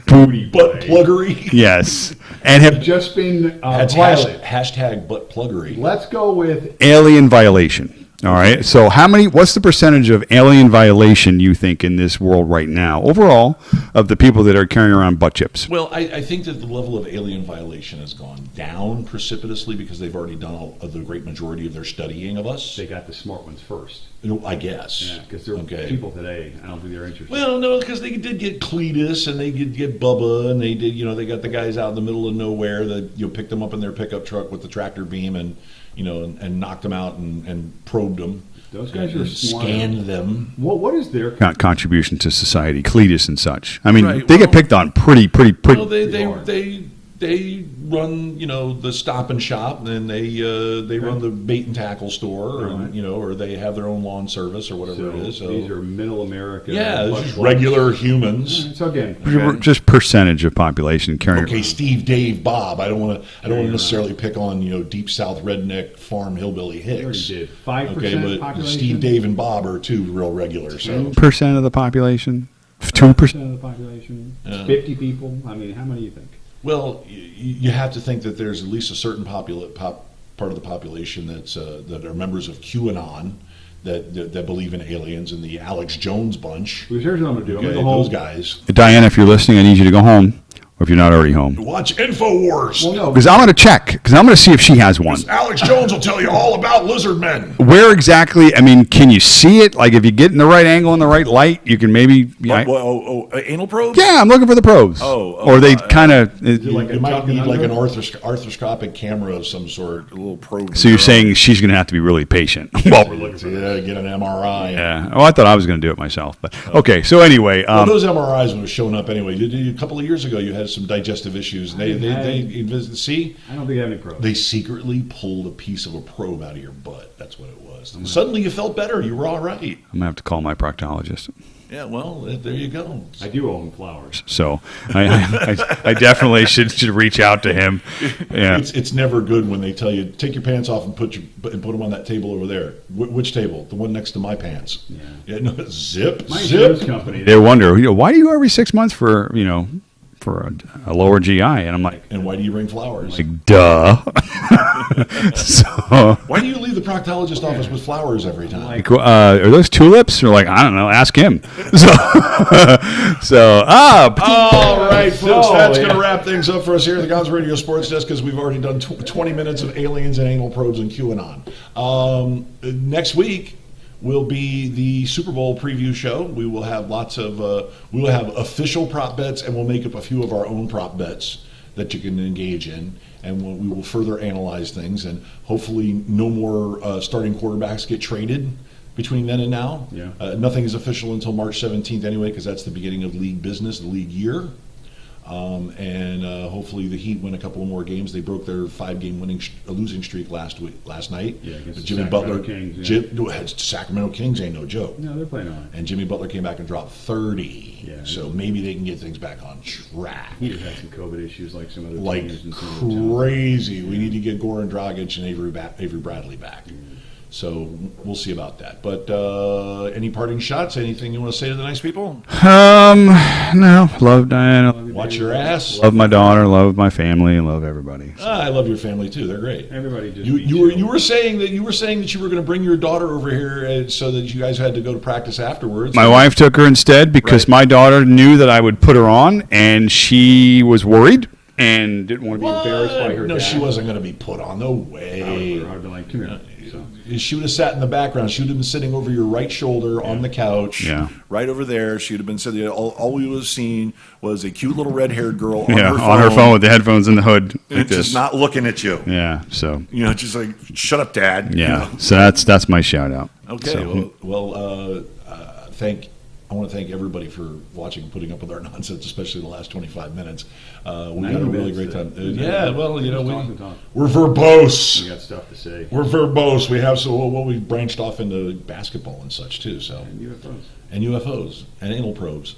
booty butt pluggery. yes, and have just been That's violated. hashtag butt pluggery. Let's go with alien violation. All right. So what's the percentage of alien violation you think in this world right now, overall, of the people that are carrying around butt chips? Well, I think that the level of alien violation has gone down precipitously because they've already done the great majority of their studying of us. they got the smart ones first. I guess. Yeah, because there are people today, I don't think they're interested. Well, no, because they did get Cletus and they did get Bubba, and they did, they got the guys out in the middle of nowhere that picked them up in their pickup truck with the tractor beam and and knocked them out and probed them. Those guys and are smart. scanned them. What is their Contribution to society, Cletus and such. I mean, Right, they get well- picked on pretty. Well, they hard. they run the Stop and Shop, and they run the bait and tackle store, Right. or they have their own lawn service or whatever so it is. So these are middle America. yeah, it's butt just plugs. regular humans. So again, Just percentage of population carrying. Okay, Steve, Dave, Bob. I don't want to necessarily pick on deep South redneck farm hillbilly they already hicks. did 5% Okay, but population. Steve, Dave, and Bob are two real regular. So 2% of the population. 2% 2%. of the population. Yeah. 50 people. I mean, how many do you think? well, you have to think that there's at least a certain part of the population that are members of QAnon that believe in aliens, and the Alex Jones bunch. Here's what I'm going to do. I'm Okay, going to go those home. guys. Diana, if you're listening, I need you to go home, or if you're not already home. Watch InfoWars. Well, no. Because I'm going to check, because I'm going to see if she has one. Alex Jones will tell you all about lizard men. Where exactly, I mean, can you see it? Like, if you get in the right angle and the right light, you can maybe... Anal probes? Yeah, I'm looking for the probes. Or they kind of... You might need like an arthroscopic camera of some sort. A little probe. So you're saying she's going to have to be really patient. Well, Yeah, get an MRI. yeah. Oh, I thought I was going to do it myself. But okay, so anyway... Well, those MRIs would have shown up anyway. A couple of years ago, you had some digestive issues. And see, I don't think I have any probes. they secretly pulled a piece of a probe out of your butt. That's what it was. And suddenly you felt better. You were all right. I'm going to have to call my proctologist. Yeah, well, there you go. I do owe him flowers. So I definitely should reach out to him. Yeah. It's never good when they tell you, take your pants off and put them on that table over there. Which table? The one next to my pants. Yeah, no, zip. My insurance company. They wonder, why do you go every 6 months for a lower GI? And I'm like, And why do you bring flowers? duh. So, Why do you leave the proctologist office with flowers every time? are those tulips? Or like, I don't know, ask him. All right, folks, that's going to wrap things up for us here at the Gonzo Radio Sports Desk, because we've already done 20 minutes of aliens and anal probes and QAnon. Next week will be the Super Bowl preview show. We will have we will have official prop bets, and we'll make up a few of our own prop bets that you can engage in, and we will further analyze things, and hopefully no more starting quarterbacks get traded between then and now. Yeah. Nothing is official until March 17th anyway, because that's the beginning of league business, the league year. And hopefully the Heat win a couple of more games. They broke their 5-game losing streak last night. Yeah, against the Jimmy Sacramento Butler. Kings, Sacramento Kings ain't no joke. No, they're playing on. And Jimmy Butler came back and dropped 30. Yeah. So maybe they can get things back on track. He just had some COVID issues like some other Like teams and some other towns. crazy. We need to get Goran Dragic and Avery Bradley back. So we'll see about that. But any parting shots? Anything you want to say to the nice people? no, love Diana. Watch your ass. Love my daughter, love my family, and love everybody. I love your family too. They're great. Everybody just You were saying that you were going to bring your daughter over here so that you guys had to go to practice afterwards. My wife took her instead because my daughter knew that I would put her on, and she was worried and didn't want to be embarrassed by her No, dad. she wasn't going to be put on. No way. I would have been like, come here. So. She would have sat in the background. She would have been sitting over your right shoulder on the couch. Yeah. Right over there, she would have been sitting. All we would have seen was a cute little red-haired girl on her phone with the headphones in the hood, like just this. not looking at you. Yeah, so Just like, shut up, Dad. yeah, so that's my shout out. Okay. So, I want to thank everybody for watching and putting up with our nonsense, especially the last 25 minutes. We had a 90 really minutes, great time. yeah. We're verbose. We got stuff to say. We're verbose. We have we branched off into basketball and such too. So And UFOs. and anal probes.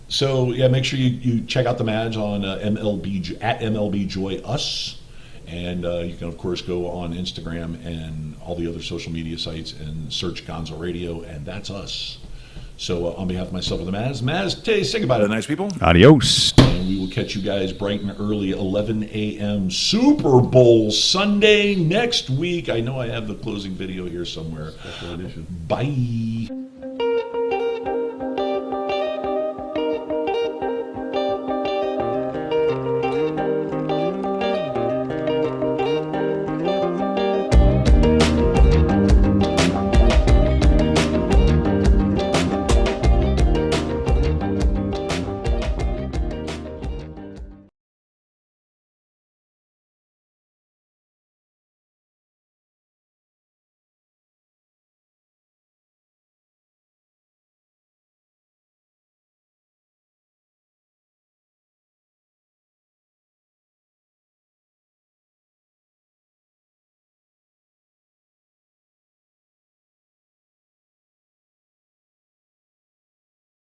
So yeah, make sure you check out the Mads on MLB at MLB Joy Us, and you can of course go on Instagram and all the other social media sites and search Gonzo Radio, and that's us. So on behalf of myself and the Maz, say goodbye to the nice people. adios. And we will catch you guys bright and early, 11 a.m. Super Bowl Sunday next week. I know I have the closing video here somewhere. Special edition. Bye.